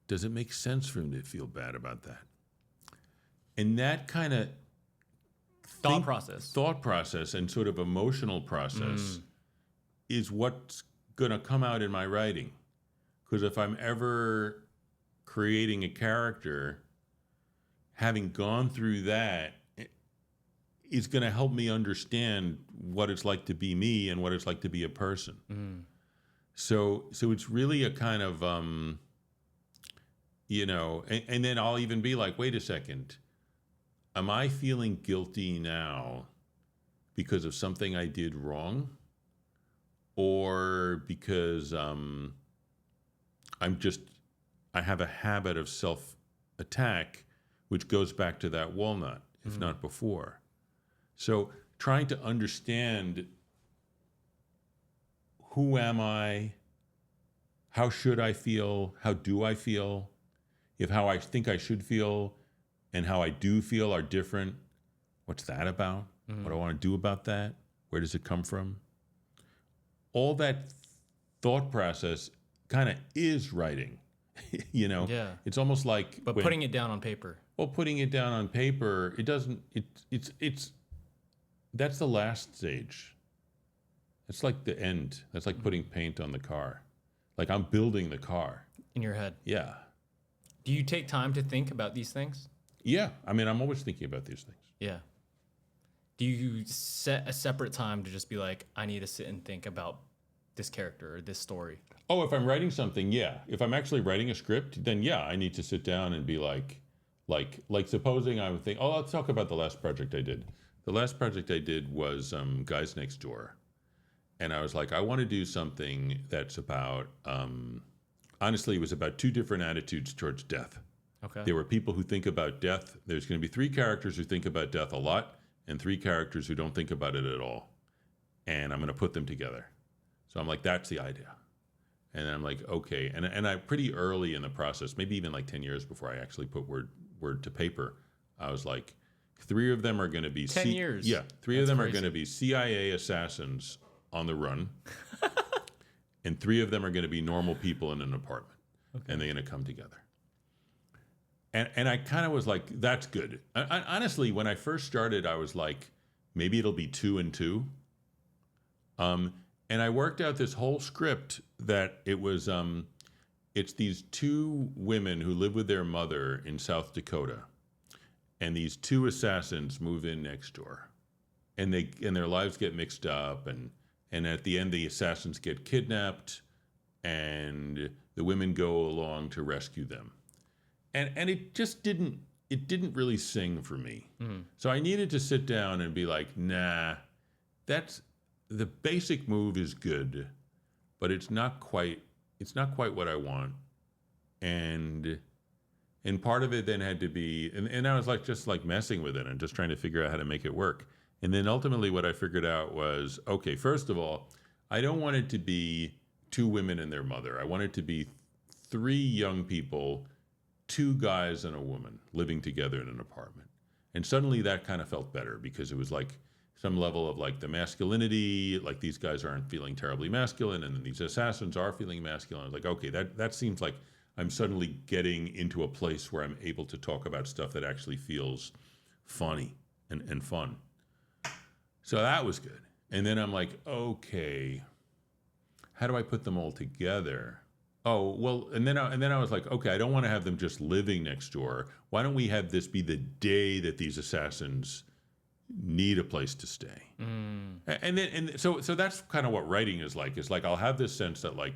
Does it make sense for me to feel bad about that? And that kind of
thought process
and sort of emotional process is what's going to come out in my writing. Because if I'm ever creating a character, having gone through that is going to help me understand what it's like to be me and what it's like to be a person. So it's really a kind of, and then I'll even be like, wait a second, am I feeling guilty now because of something I did wrong? Or because I have a habit of self-attack, which goes back to that walnut, if not before. So trying to understand, who am I? How should I feel? How do I feel? If how I think I should feel and how I do feel are different, what's that about? What do I want to do about that? Where does it come from? All that thought process kind of is writing,
Yeah.
It's almost like...
But putting it down on paper.
Well, putting it down on paper, it doesn't... That's the last stage. That's like the end. That's like putting paint on the car. Like I'm building the car.
In your head.
Yeah.
Do you take time to think about these things?
Yeah. I mean, I'm always thinking about these things.
Yeah. Do you set a separate time to just be like, I need to sit and think about this character or this story?
Oh, if I'm writing something, yeah. If I'm actually writing a script, then yeah, I need to sit down and be like supposing I would think, oh, let's talk about the last project I did. The last project I did was Guys Next Door. And I was like, I want to do something that's about, honestly, it was about 2 different attitudes towards death.
Okay.
There were people who think about death. There's going to be 3 characters who think about death a lot and 3 characters who don't think about it at all. And I'm going to put them together. So I'm like, that's the idea. And then I'm like, okay. And I pretty early in the process, maybe even like 10 years before I actually put word to paper, I was like, 3 of them are going to be...
10 years?
Yeah. 3 of them are going to be CIA assassins on the run. And 3 of them are going to be normal people in an apartment. Okay. And they're going to come together. And I kind of was like, that's good. I, honestly, when I first started, I was like, maybe it'll be 2 and 2. And I worked out this whole script that it was it's these two women who live with their mother in South Dakota, and these two assassins move in next door, and their lives get mixed up, and at the end the assassins get kidnapped, and the women go along to rescue them, and it just didn't really sing for me. So I needed to sit down and be like, nah, that's the basic move is good, but it's not quite what I want. And part of it then had to be, and I was like just like messing with it and just trying to figure out how to make it work. And then ultimately what I figured out was, okay, first of all, I don't want it to be two women and their mother. I want it to be three young people, two guys and a woman living together in an apartment. And suddenly that kind of felt better because it was like some level of like the masculinity, like these guys aren't feeling terribly masculine, and then these assassins are feeling masculine. I was like, okay, that seems like I'm suddenly getting into a place where I'm able to talk about stuff that actually feels funny and fun. So that was good. And then I'm like, okay, how do I put them all together? Oh, well, and then I was like, okay, I don't want to have them just living next door. Why don't we have this be the day that these assassins need a place to stay? And so that's kind of what writing is like. It's like I'll have this sense that like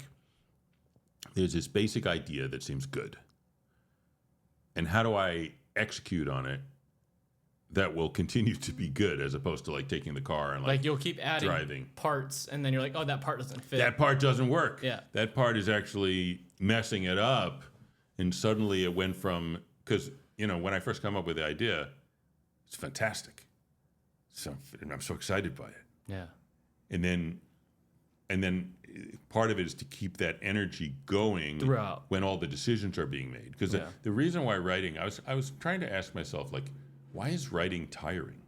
there's this basic idea that seems good. And how do I execute on it that will continue to be good, as opposed to like taking the car and like
you'll keep adding
driving
parts, and then you're like, oh, that part doesn't fit.
That part doesn't work.
Yeah.
That part is actually messing it up. And suddenly it went from, because, when I first come up with the idea, it's fantastic. So I'm so excited by it.
Yeah.
And then part of it is to keep that energy going
throughout
when all the decisions are being made. Because the reason why writing, I was trying to ask myself, like, why is writing tiring?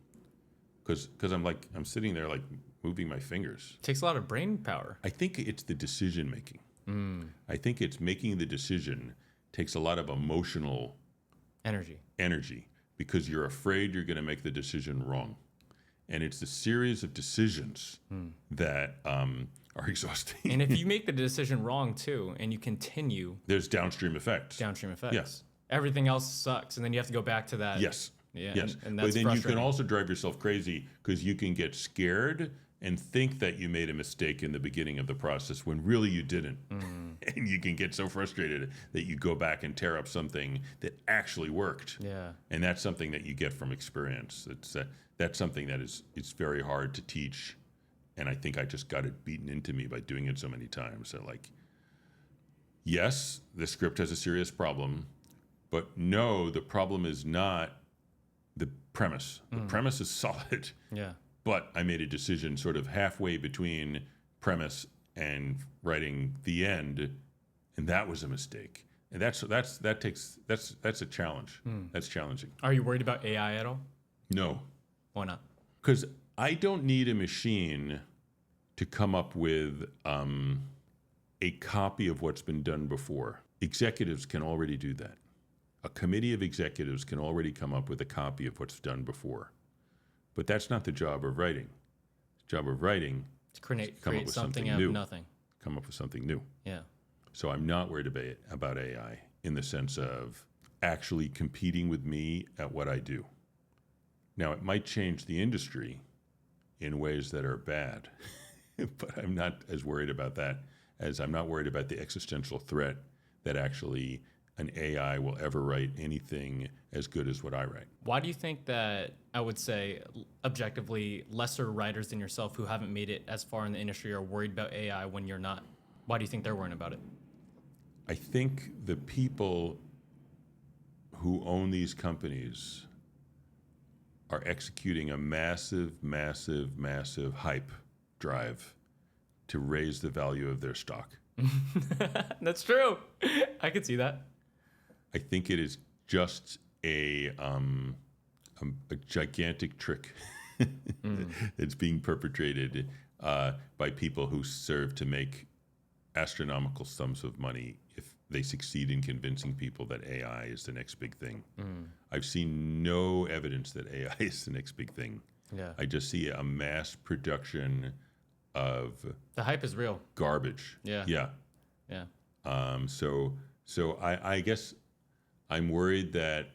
Because I'm sitting there like moving my fingers.
It takes a lot of brain power.
I think it's the decision making. I think it's making the decision takes a lot of emotional energy because you're afraid you're going to make the decision wrong. And it's the series of decisions that are exhausting.
And if you make the decision wrong too, and you continue,
there's downstream effects.
Yes. Everything else sucks, and then you have to go back to that.
Yes.
Yeah.
Yes.
And that's
but then
frustrating.
you can also drive yourself crazy because you can get scared and think that you made a mistake in the beginning of the process when really you didn't. And you can get so frustrated that you go back and tear up something that actually worked.
Yeah.
And that's something that you get from experience. That's something that it's very hard to teach. And I think I just got it beaten into me by doing it so many times. So like, yes, the script has a serious problem, but no, the problem is not the premise. The premise is solid.
Yeah.
But I made a decision sort of halfway between premise and writing the end, and that was a mistake. And that's a challenge. That's challenging.
Are you worried about AI at all?
No.
Why not?
Because I don't need a machine to come up with a copy of what's been done before. Executives can already do that. A committee of executives can already come up with a copy of what's done before. But that's not the job of writing. The job of writing
is to
come up
create
with
something out
new.
of nothing.
Come up with something new.
Yeah.
So I'm not worried about AI in the sense of actually competing with me at what I do. Now, it might change the industry in ways that are bad, but I'm not as worried about that as I'm not worried about the existential threat that actually an AI will ever write anything as good as what I write.
Why do you think that, I would say, objectively, lesser writers than yourself who haven't made it as far in the industry are worried about AI when you're not? Why do you think they're worried about it?
I think the people who own these companies are executing a massive hype drive to raise the value of their stock.
That's true. I could see that.
I think it is just a gigantic trick that's being perpetrated by people who serve to make astronomical sums of money if they succeed in convincing people that AI is the next big thing. I've seen no evidence that AI is the next big thing.
Yeah.
I just see a mass production of
the hype is real.
garbage.
Yeah.
Yeah.
Yeah.
So So I guess I'm worried that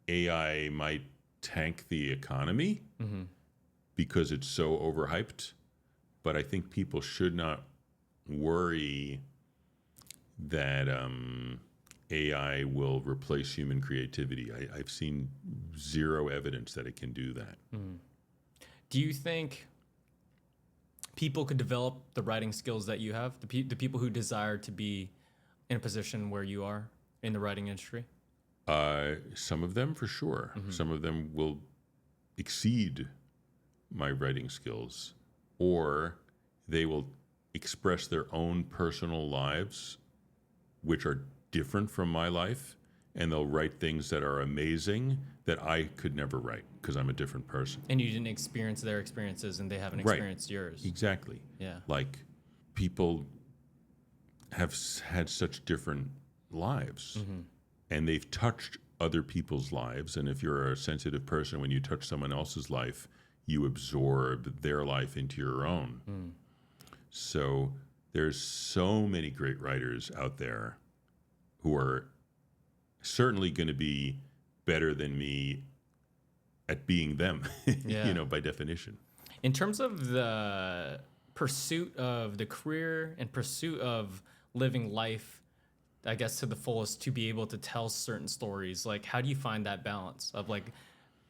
AI might tank the economy because it's so overhyped. But I think people should not worry that AI will replace human creativity. I've seen zero evidence that it can do that.
Do you think people could develop the writing skills that you have? The people who desire to be in a position where you are in the writing industry?
Some of them, for sure. Some of them will exceed my writing skills, or they will express their own personal lives, which are different from my life, and they'll write things that are amazing that I could never write because I'm a different person.
And you didn't experience their experiences, and they haven't experienced yours.
Exactly.
Yeah.
Like, people have had such different lives, and they've touched other people's lives. And if you're a sensitive person, when you touch someone else's life, you absorb their life into your own. So there's so many great writers out there who are certainly going to be better than me at being them, by definition.
In terms of the pursuit of the career and pursuit of living life, I guess, to the fullest, to be able to tell certain stories, like, how do you find that balance of like,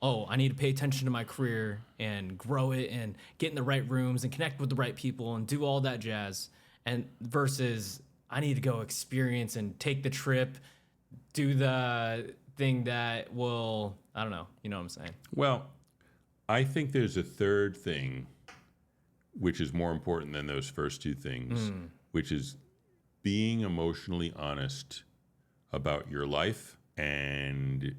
oh, I need to pay attention to my career and grow it and get in the right rooms and connect with the right people and do all that jazz, and versus I need to go experience and take the trip, do the thing that will, I don't know, you know what I'm saying?
Well, I think there's a third thing which is more important than those first two things, which is being emotionally honest about your life and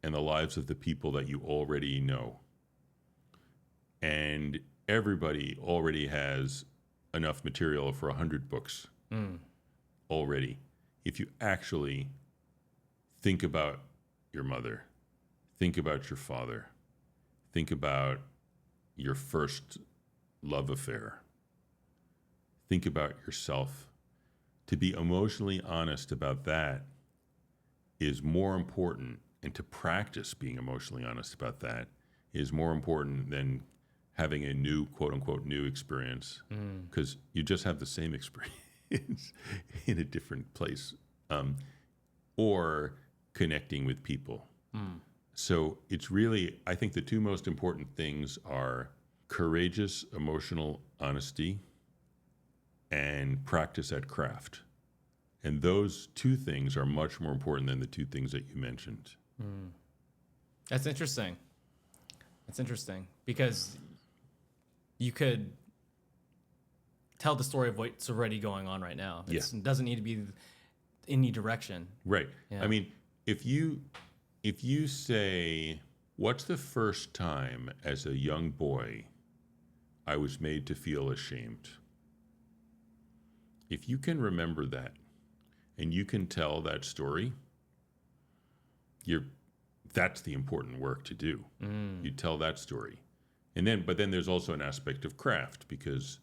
the lives of the people that you already know. And everybody already has enough material for 100 books already. If you actually think about your mother, think about your father, think about your first love affair, think about yourself. To be emotionally honest about that is more important, and to practice being emotionally honest about that is more important than having a new, quote unquote, new experience, because you just have the same experience in a different place, or connecting with people. So it's really, I think the two most important things are courageous emotional honesty and practice at craft. And those two things are much more important than the two things that you mentioned.
That's interesting. That's interesting because you could tell the story of what's already going on right now. It doesn't need to be any direction.
Right.
Yeah.
I mean, if you say, what's the first time as a young boy I was made to feel ashamed? If you can remember that and you can tell that story, that's the important work to do. You tell that story. But then there's also an aspect of craft, because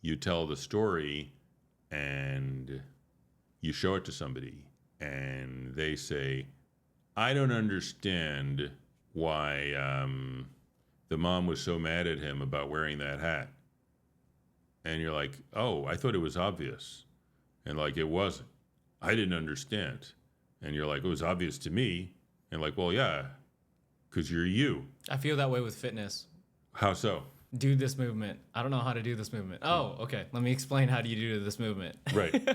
you tell the story and you show it to somebody and they say, I don't understand why the mom was so mad at him about wearing that hat. And you're like, oh, I thought it was obvious. And like, it wasn't. I didn't understand. And you're like, it was obvious to me. And like, well, yeah, because you're you.
I feel that way with fitness.
How so?
Do this movement. I don't know how to do this movement. Oh, okay. Let me explain how do you do this movement.
Right.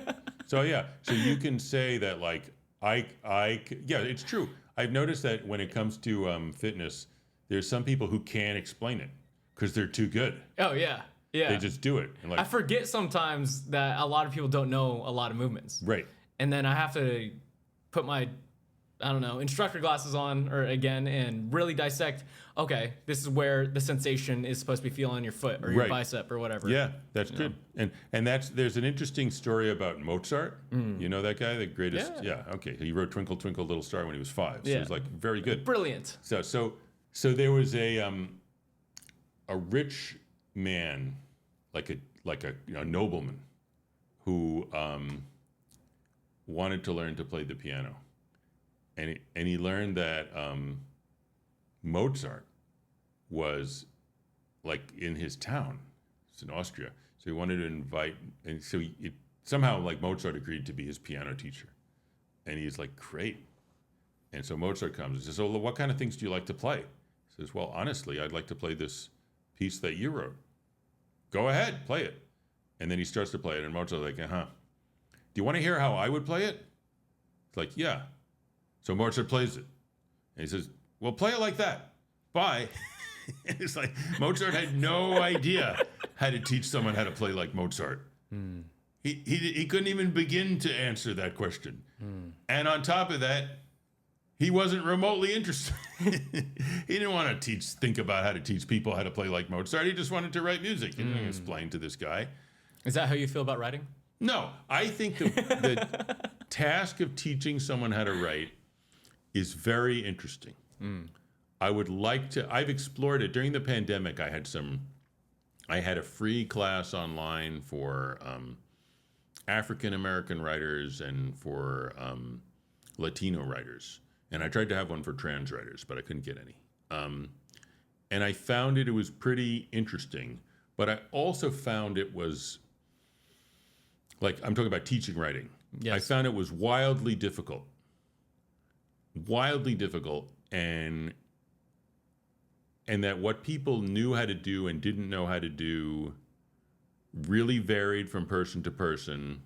So yeah, so you can say that like, yeah, it's true. I've noticed that when it comes to fitness, there's some people who can't explain it because they're too good.
Oh yeah. Yeah.
They just do it. And like,
I forget sometimes that a lot of people don't know a lot of movements.
Right.
And then I have to put my, I don't know, instructor glasses on and really dissect, okay, this is where the sensation is supposed to be feeling your foot or your bicep or whatever.
Yeah, that's good. And there's an interesting story about Mozart. You know that guy, the greatest? Yeah, okay. He wrote Twinkle, Twinkle, Little Star when he was 5. So it was like very good.
Brilliant.
So there was a rich man, like a nobleman, who wanted to learn to play the piano, and he learned that Mozart was like in his town. It's in Austria, so he wanted to invite, and so somehow like Mozart agreed to be his piano teacher, and he's like, great. And so Mozart comes and says, "Oh, what kind of things do you like to play?" He says, "Well, honestly, I'd like to play this piece that you wrote." "Go ahead, play it." And then he starts to play it, and Mozart's like, "Do you want to hear how I would play it?" It's like, "Yeah." So Mozart plays it, and he says, "Well, play it like that. Bye." It's like Mozart had no idea how to teach someone how to play like Mozart. He couldn't even begin to answer that question. And on top of that, he wasn't remotely interested. He didn't want to think about how to teach people how to play like Mozart. He just wanted to write music. He didn't explain to this guy.
Is that how you feel about writing?
No, I think the task of teaching someone how to write is very interesting. I would like to, I've explored it. During the pandemic, I had a free class online for African-American writers and for Latino writers. And I tried to have one for trans writers, but I couldn't get any. And I found it was pretty interesting, but I also found it was, like, I'm talking about teaching writing.
Yes.
I found it was wildly difficult, and that what people knew how to do and didn't know how to do really varied from person to person,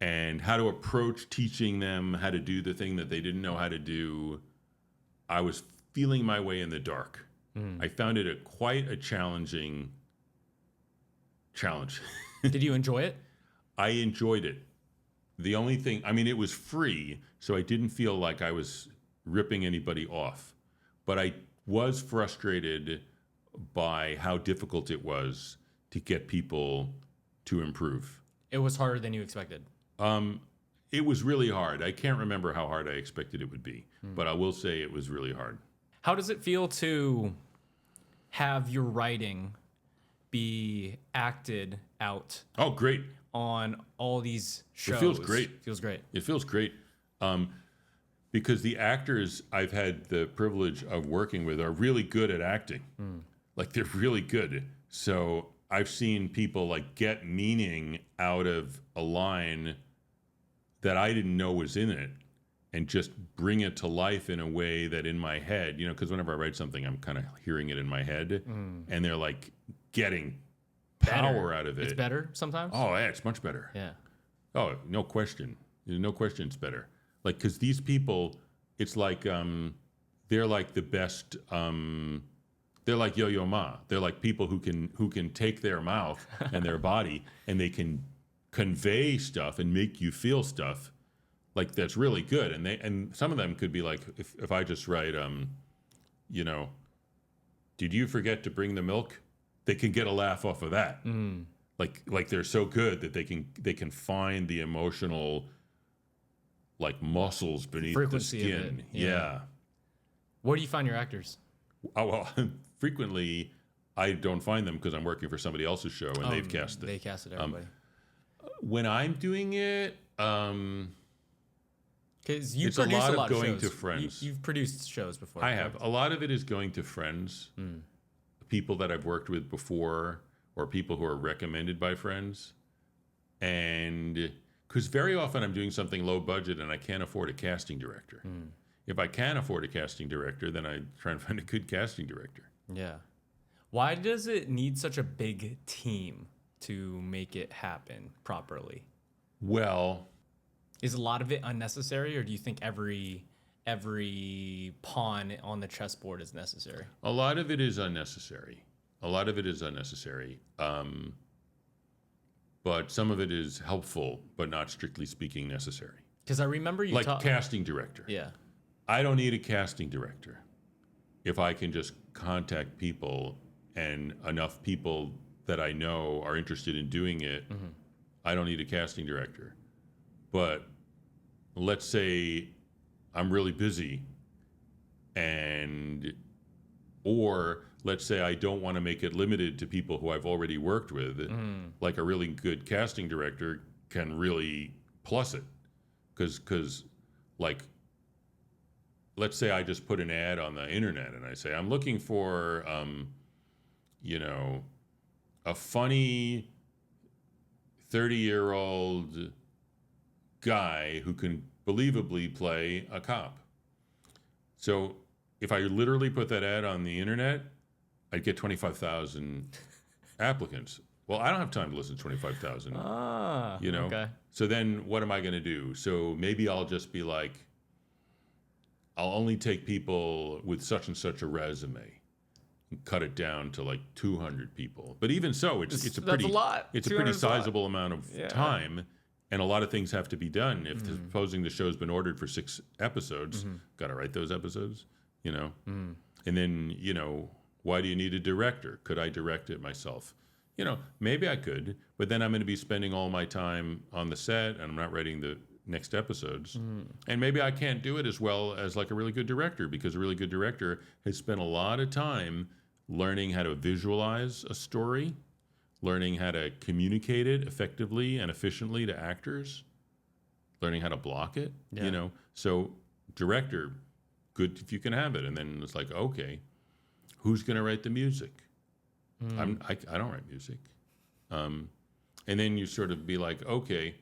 and how to approach teaching them how to do the thing that they didn't know how to do. I was feeling my way in the dark. I found it quite a challenging challenge.
Did you enjoy it?
I enjoyed it. The only thing, I mean, it was free, so I didn't feel like I was ripping anybody off. But I was frustrated by how difficult it was to get people to improve.
It was harder than you expected.
It was really hard. I can't remember how hard I expected it would be, but I will say it was really hard.
How does it feel to have your writing be acted out?
Oh, great.
On all these shows.
It feels great.
It feels great.
Because the actors I've had the privilege of working with are really good at acting. Like, they're really good. So I've seen people like get meaning out of a line that I didn't know was in it, and just bring it to life in a way that in my head, because whenever I write something, I'm kind of hearing it in my head, and they're like getting power out of it.
It's better sometimes?
Oh, yeah, it's much better.
Yeah.
Oh, no question. No question it's better. Like, because these people, it's like, they're like the best, they're like Yo-Yo Ma. They're like people who can take their mouth and their body, and they can convey stuff and make you feel stuff. Like, that's really good. And some of them could be like, if I just write, did you forget to bring the milk? They can get a laugh off of that. Like they're so good that they can find the emotional, like, muscles beneath
frequency
the skin. Yeah.
Where do you find your actors?
Oh, well, frequently I don't find them because I'm working for somebody else's show and they've cast it.
They casted everybody.
When I'm doing it,
because you
it's a
produce
lot
a lot
of going
shows.
to friends.
You've produced shows before.
I have. A lot of it is going to friends, people that I've worked with before, or people who are recommended by friends. And because very often I'm doing something low budget and I can't afford a casting director. If I can afford a casting director, then I try and find a good casting director.
Yeah. Why does it need such a big team to make it happen properly?
Well,
is a lot of it unnecessary, or do you think every pawn on the chessboard is necessary?
A lot of it is unnecessary. But some of it is helpful, but not strictly speaking necessary.
Because I remember you
like casting director.
Yeah.
I don't need a casting director if I can just contact people, and enough people that I know are interested in doing it. I don't need a casting director. But let's say I'm really busy, or let's say I don't want to make it limited to people who I've already worked with. Like, a really good casting director can really plus it. because like, let's say I just put an ad on the internet and I say, I'm looking for, a funny 30-year-old guy who can believably play a cop. So if I literally put that ad on the internet, I'd get 25,000 applicants. Well, I don't have time to listen to 25,000.
Okay.
So then what am I going to do? So maybe I'll just be like, I'll only take people with such and such a resume and cut it down to like 200 people. But even so, it's a pretty
that's a lot.
It's a pretty sizable amount of time, and a lot of things have to be done. If supposing the show's been ordered for 6 episodes, got to write those episodes, And then, why do you need a director? Could I direct it myself? Maybe I could, but then I'm going to be spending all my time on the set, and I'm not writing the next episodes. And maybe I can't do it as well as like a really good director, because a really good director has spent a lot of time learning how to visualize a story, learning how to communicate it effectively and efficiently to actors, learning how to block it, So director, good if you can have it. And then it's like, okay, who's going to write the music? I don't write music. And then you sort of be like, okay,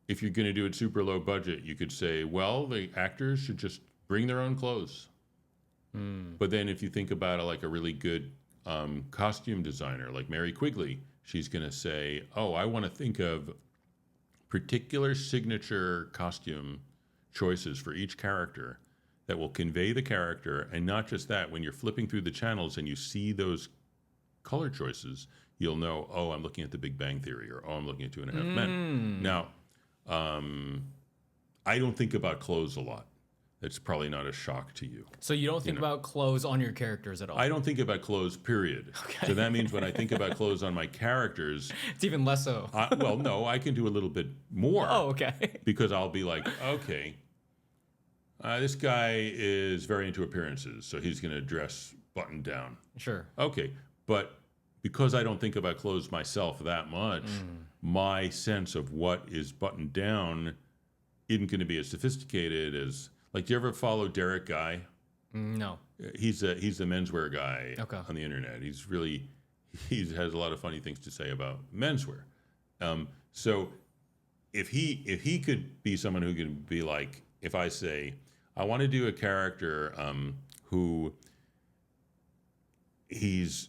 if you're going to do it super low budget, you could say, well, the actors should just bring their own clothes. But then if you think about it like a really good costume designer, like Mary Quigley, she's going to say, oh, I want to think of particular signature costume choices for each character that will convey the character. And not just that, when you're flipping through the channels and you see those color choices, you'll know, oh, I'm looking at The Big Bang Theory, or oh, I'm looking at 2.5 Men. Now, I don't think about clothes a lot. It's probably not a shock to you.
So you don't think about clothes on your characters at all?
I don't think about clothes, period. Okay. So that means when I think about clothes on my characters...
It's even less so.
No, I can do a little bit more.
Oh, okay.
Because I'll be like, okay, this guy is very into appearances, so he's going to dress buttoned down.
Sure.
Okay, but because I don't think about clothes myself that much, my sense of what is buttoned down isn't going to be as sophisticated as... Like, do you ever follow Derek Guy?
No.
He's the menswear guy
on
the internet. He has a lot of funny things to say about menswear. So if he could be someone who could be like, if I say, I want to do a character who he's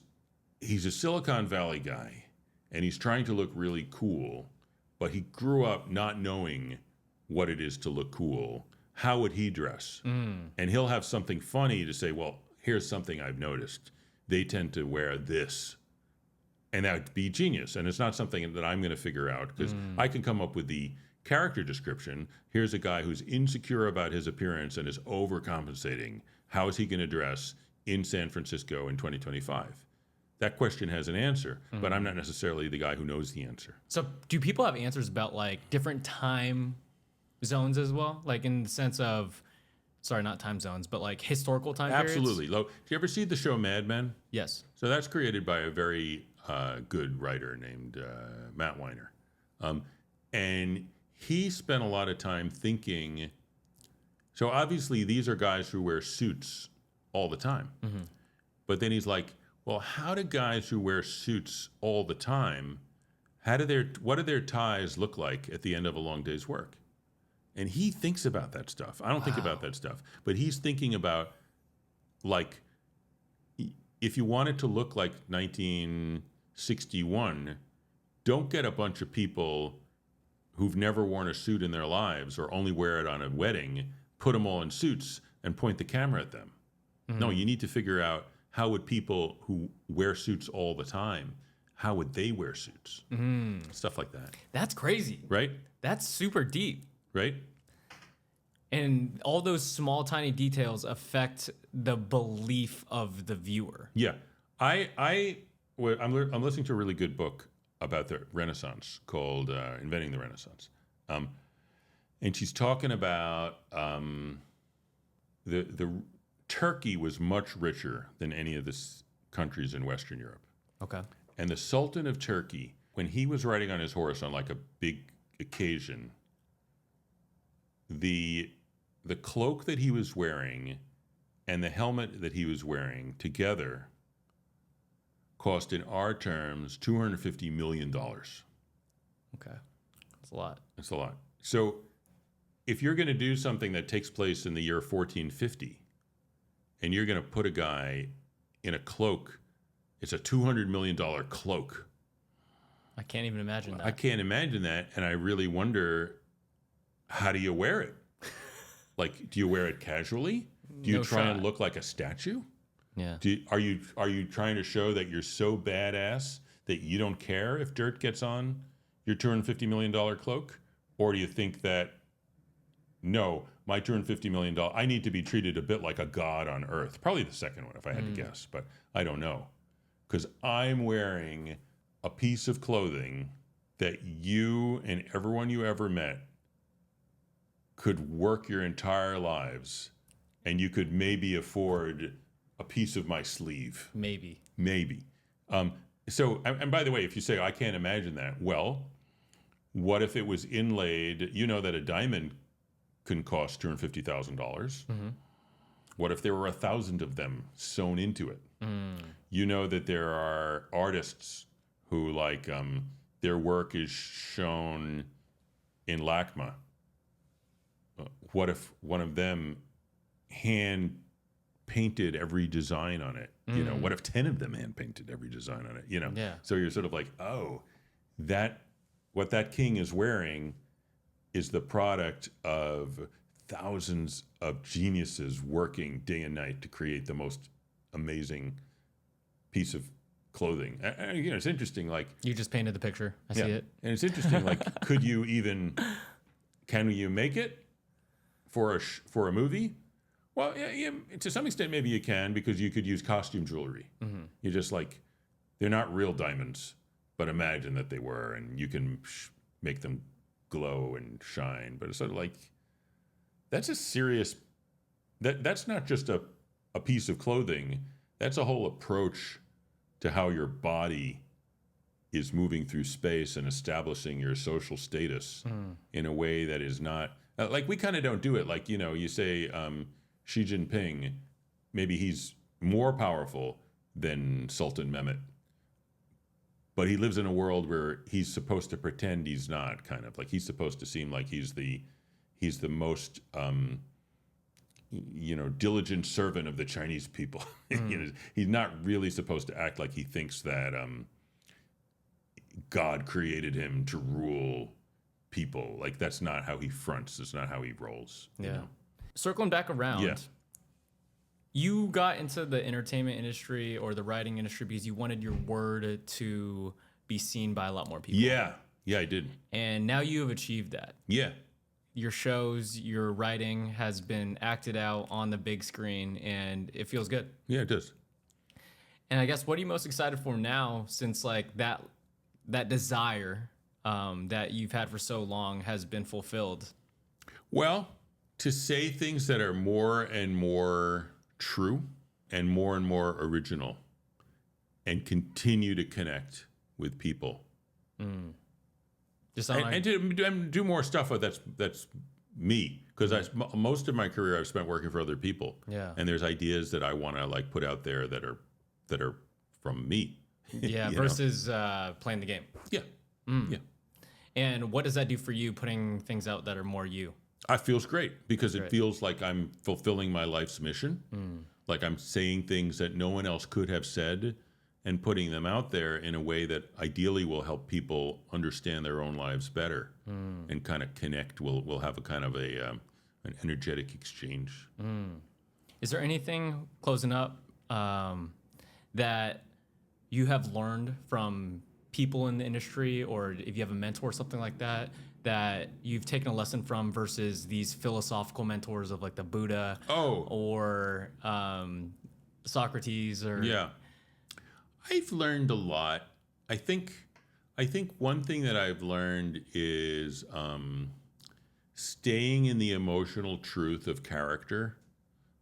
a Silicon Valley guy and he's trying to look really cool, but he grew up not knowing what it is to look cool. How would he dress? And he'll have something funny to say, well, here's something I've noticed. They tend to wear this. And that would be genius. And it's not something that I'm going to figure out, because I can come up with the character description. Here's a guy who's insecure about his appearance and is overcompensating. How is he going to dress in San Francisco in 2025? That question has an answer, but I'm not necessarily the guy who knows the answer.
So do people have answers about like different time zones as well, like in the sense of, sorry, not time zones, but like historical time
Absolutely.
periods?
Do you ever see the show Mad Men?
Yes.
So that's created by a very good writer named Matt Weiner. And he spent a lot of time thinking, so obviously these are guys who wear suits all the time. But then he's like, well, how do guys who wear suits all the time, what do their ties look like at the end of a long day's work? And he thinks about that stuff. I don't think about that stuff. But he's thinking about, like, if you want it to look like 1961, don't get a bunch of people who've never worn a suit in their lives or only wear it on a wedding, put them all in suits and point the camera at them. No, you need to figure out, how would people who wear suits all the time, how would they wear suits? Stuff like that.
That's crazy.
Right?
That's super deep.
Right?
And all those small, tiny details affect the belief of the viewer.
Yeah. I'm listening to a really good book about the Renaissance called Inventing the Renaissance. And she's talking about the Turkey was much richer than any of the countries in Western Europe.
Okay.
And the Sultan of Turkey, when he was riding on his horse on like a big occasion, the cloak that he was wearing and the helmet that he was wearing together cost, in our terms, $250 million.
Okay. That's a lot.
That's a lot. So if you're going to do something that takes place in the year 1450 and you're going to put a guy in a cloak, it's a $200 million cloak.
I can't even imagine that.
I can't imagine that. And I really wonder, how do you wear it? Like, do you wear it casually? Do you
No
try
shot.
and look like a statue?
Yeah.
Are you trying to show that you're so badass that you don't care if dirt gets on your $250 million cloak? Or do you think that, no, my $250 million, I need to be treated a bit like a god on earth? Probably the second one, if I had to guess, but I don't know. Because I'm wearing a piece of clothing that you and everyone you ever met could work your entire lives, and you could maybe afford a piece of my sleeve.
Maybe.
So, and by the way, if you say, I can't imagine that, well, what if it was inlaid? You know that a diamond can cost $250,000. Mm-hmm. What if there were 1,000 of them sewn into it? You know that there are artists who, like, their work is shown in LACMA. What if one of them hand painted every design on it? You know, what if 10 of them hand painted every design on it? You know, so you're sort of like, oh, what that king is wearing is the product of thousands of geniuses working day and night to create the most amazing piece of clothing. You know, it's interesting. Like,
You just painted the picture. I see it.
and it's interesting. Like, can you make it for a movie? Well, yeah, to some extent, maybe you can, because you could use costume jewelry. Mm-hmm. You just, like, they're not real diamonds, but imagine that they were, and you can make them glow and shine. But it's sort of like, that's a serious, that's not just a piece of clothing. That's a whole approach to how your body is moving through space and establishing your social status in a way that is not, like, we kind of don't do it. Like, you know, you say Xi Jinping, maybe he's more powerful than Sultan Mehmet, but he lives in a world where he's supposed to pretend he's not, kind of. Like, he's supposed to seem like he's the most, diligent servant of the Chinese people. You know, he's not really supposed to act like he thinks that God created him to rule people. Like, that's not how he fronts. That's not how he rolls.
Yeah.
You know?
Circling back around.
Yeah.
You got into the entertainment industry or the writing industry because you wanted your word to be seen by a lot more people.
Yeah, I did.
And now you have achieved that.
Yeah.
Your shows, your writing has been acted out on the big screen, and it feels good.
Yeah, it does.
And I guess, what are you most excited for now, since, like, that desire that you've had for so long has been fulfilled?
Well, to say things that are more and more true and more original and continue to connect with people.
Just
and to do more stuff that's me, because most of my career I've spent working for other people.
Yeah.
And there's ideas that I want to, like, put out there that are from me.
Yeah, versus playing the game.
Yeah. Yeah.
And what does that do for you, putting things out that are more you?
It feels great, because it feels like I'm fulfilling my life's mission. Like, I'm saying things that no one else could have said and putting them out there in a way that ideally will help people understand their own lives better and kind of connect. We'll have a kind of an energetic exchange.
Is there anything, closing up, that you have learned from people in the industry, or if you have a mentor or something like that, that you've taken a lesson from versus these philosophical mentors of, like, the Buddha or Socrates? Or
Yeah. I've learned a lot. I think one thing that I've learned is staying in the emotional truth of character.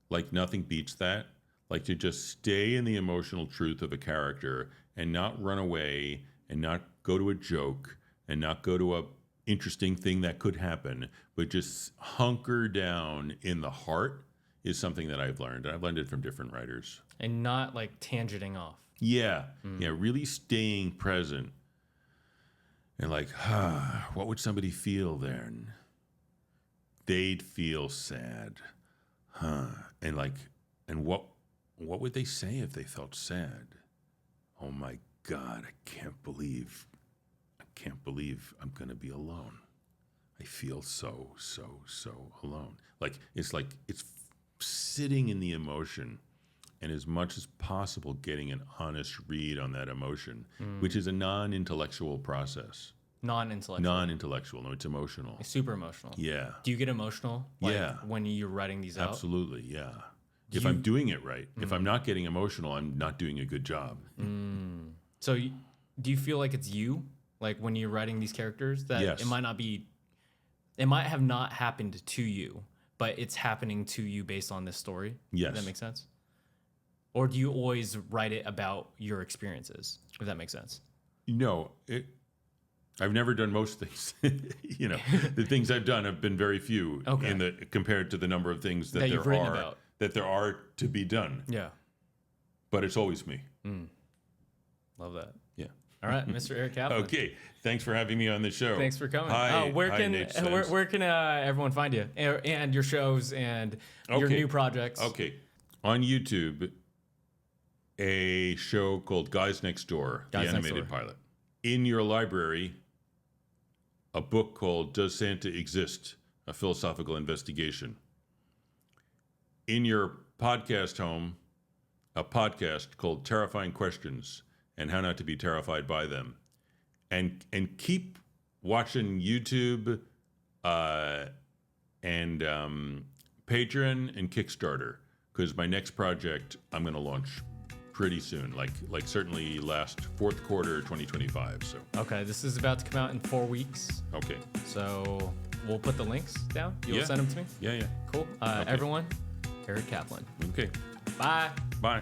Like, nothing beats that. Like, to just stay in the emotional truth of a character and not run away and not go to a joke and not go to interesting thing that could happen, but just hunker down in the heart is something that I've learned. And I've learned it from different writers.
And not like tangenting off.
Yeah. Yeah. Really staying present. And like, what would somebody feel then? They'd feel sad. And like, and what would they say if they felt sad? Oh my God, I can't believe I'm going to be alone. I feel so alone. It's sitting in the emotion and as much as possible getting an honest read on that emotion, which is a non-intellectual process. Non-intellectual. No, it's emotional.
It's super emotional.
Yeah.
Do you get emotional when you're writing these out?
Absolutely, yeah. If I'm doing it right. If I'm not getting emotional, I'm not doing a good job.
So do you feel like it's you? Like when you're writing these characters, that
Yes.
it might have not happened to you, but it's happening to you based on this story?
Yes.
Does that make sense? Or do you always write it about your experiences, if that makes sense?
No, I've never done most things. The things I've done have been very few compared to the number of things that
you've written about.
That there are to be done.
Yeah.
But it's always me.
Love that.
Yeah.
All right, Mr. Eric Kaplan.
Okay. Thanks for having me on the show.
Thanks for coming.
Hi.
Where
Hi,
can
Nate Sims.
where can everyone find you and your shows and your new projects?
Okay. On YouTube, a show called Guys Next Door, the animated pilot. In your library, a book called Does Santa Exist? A Philosophical Investigation. In your podcast home, a podcast called Terrifying Questions and How Not to Be Terrified by Them. And keep watching YouTube and Patreon and Kickstarter, because my next project I'm going to launch pretty soon, like certainly fourth quarter 2025. So
okay, this is about to come out in 4 weeks.
Okay.
So we'll put the links down. You'll
Yeah.
send them to me.
Yeah.
Cool.
Okay.
Everyone, Eric Kaplan.
Okay.
Bye.
Bye.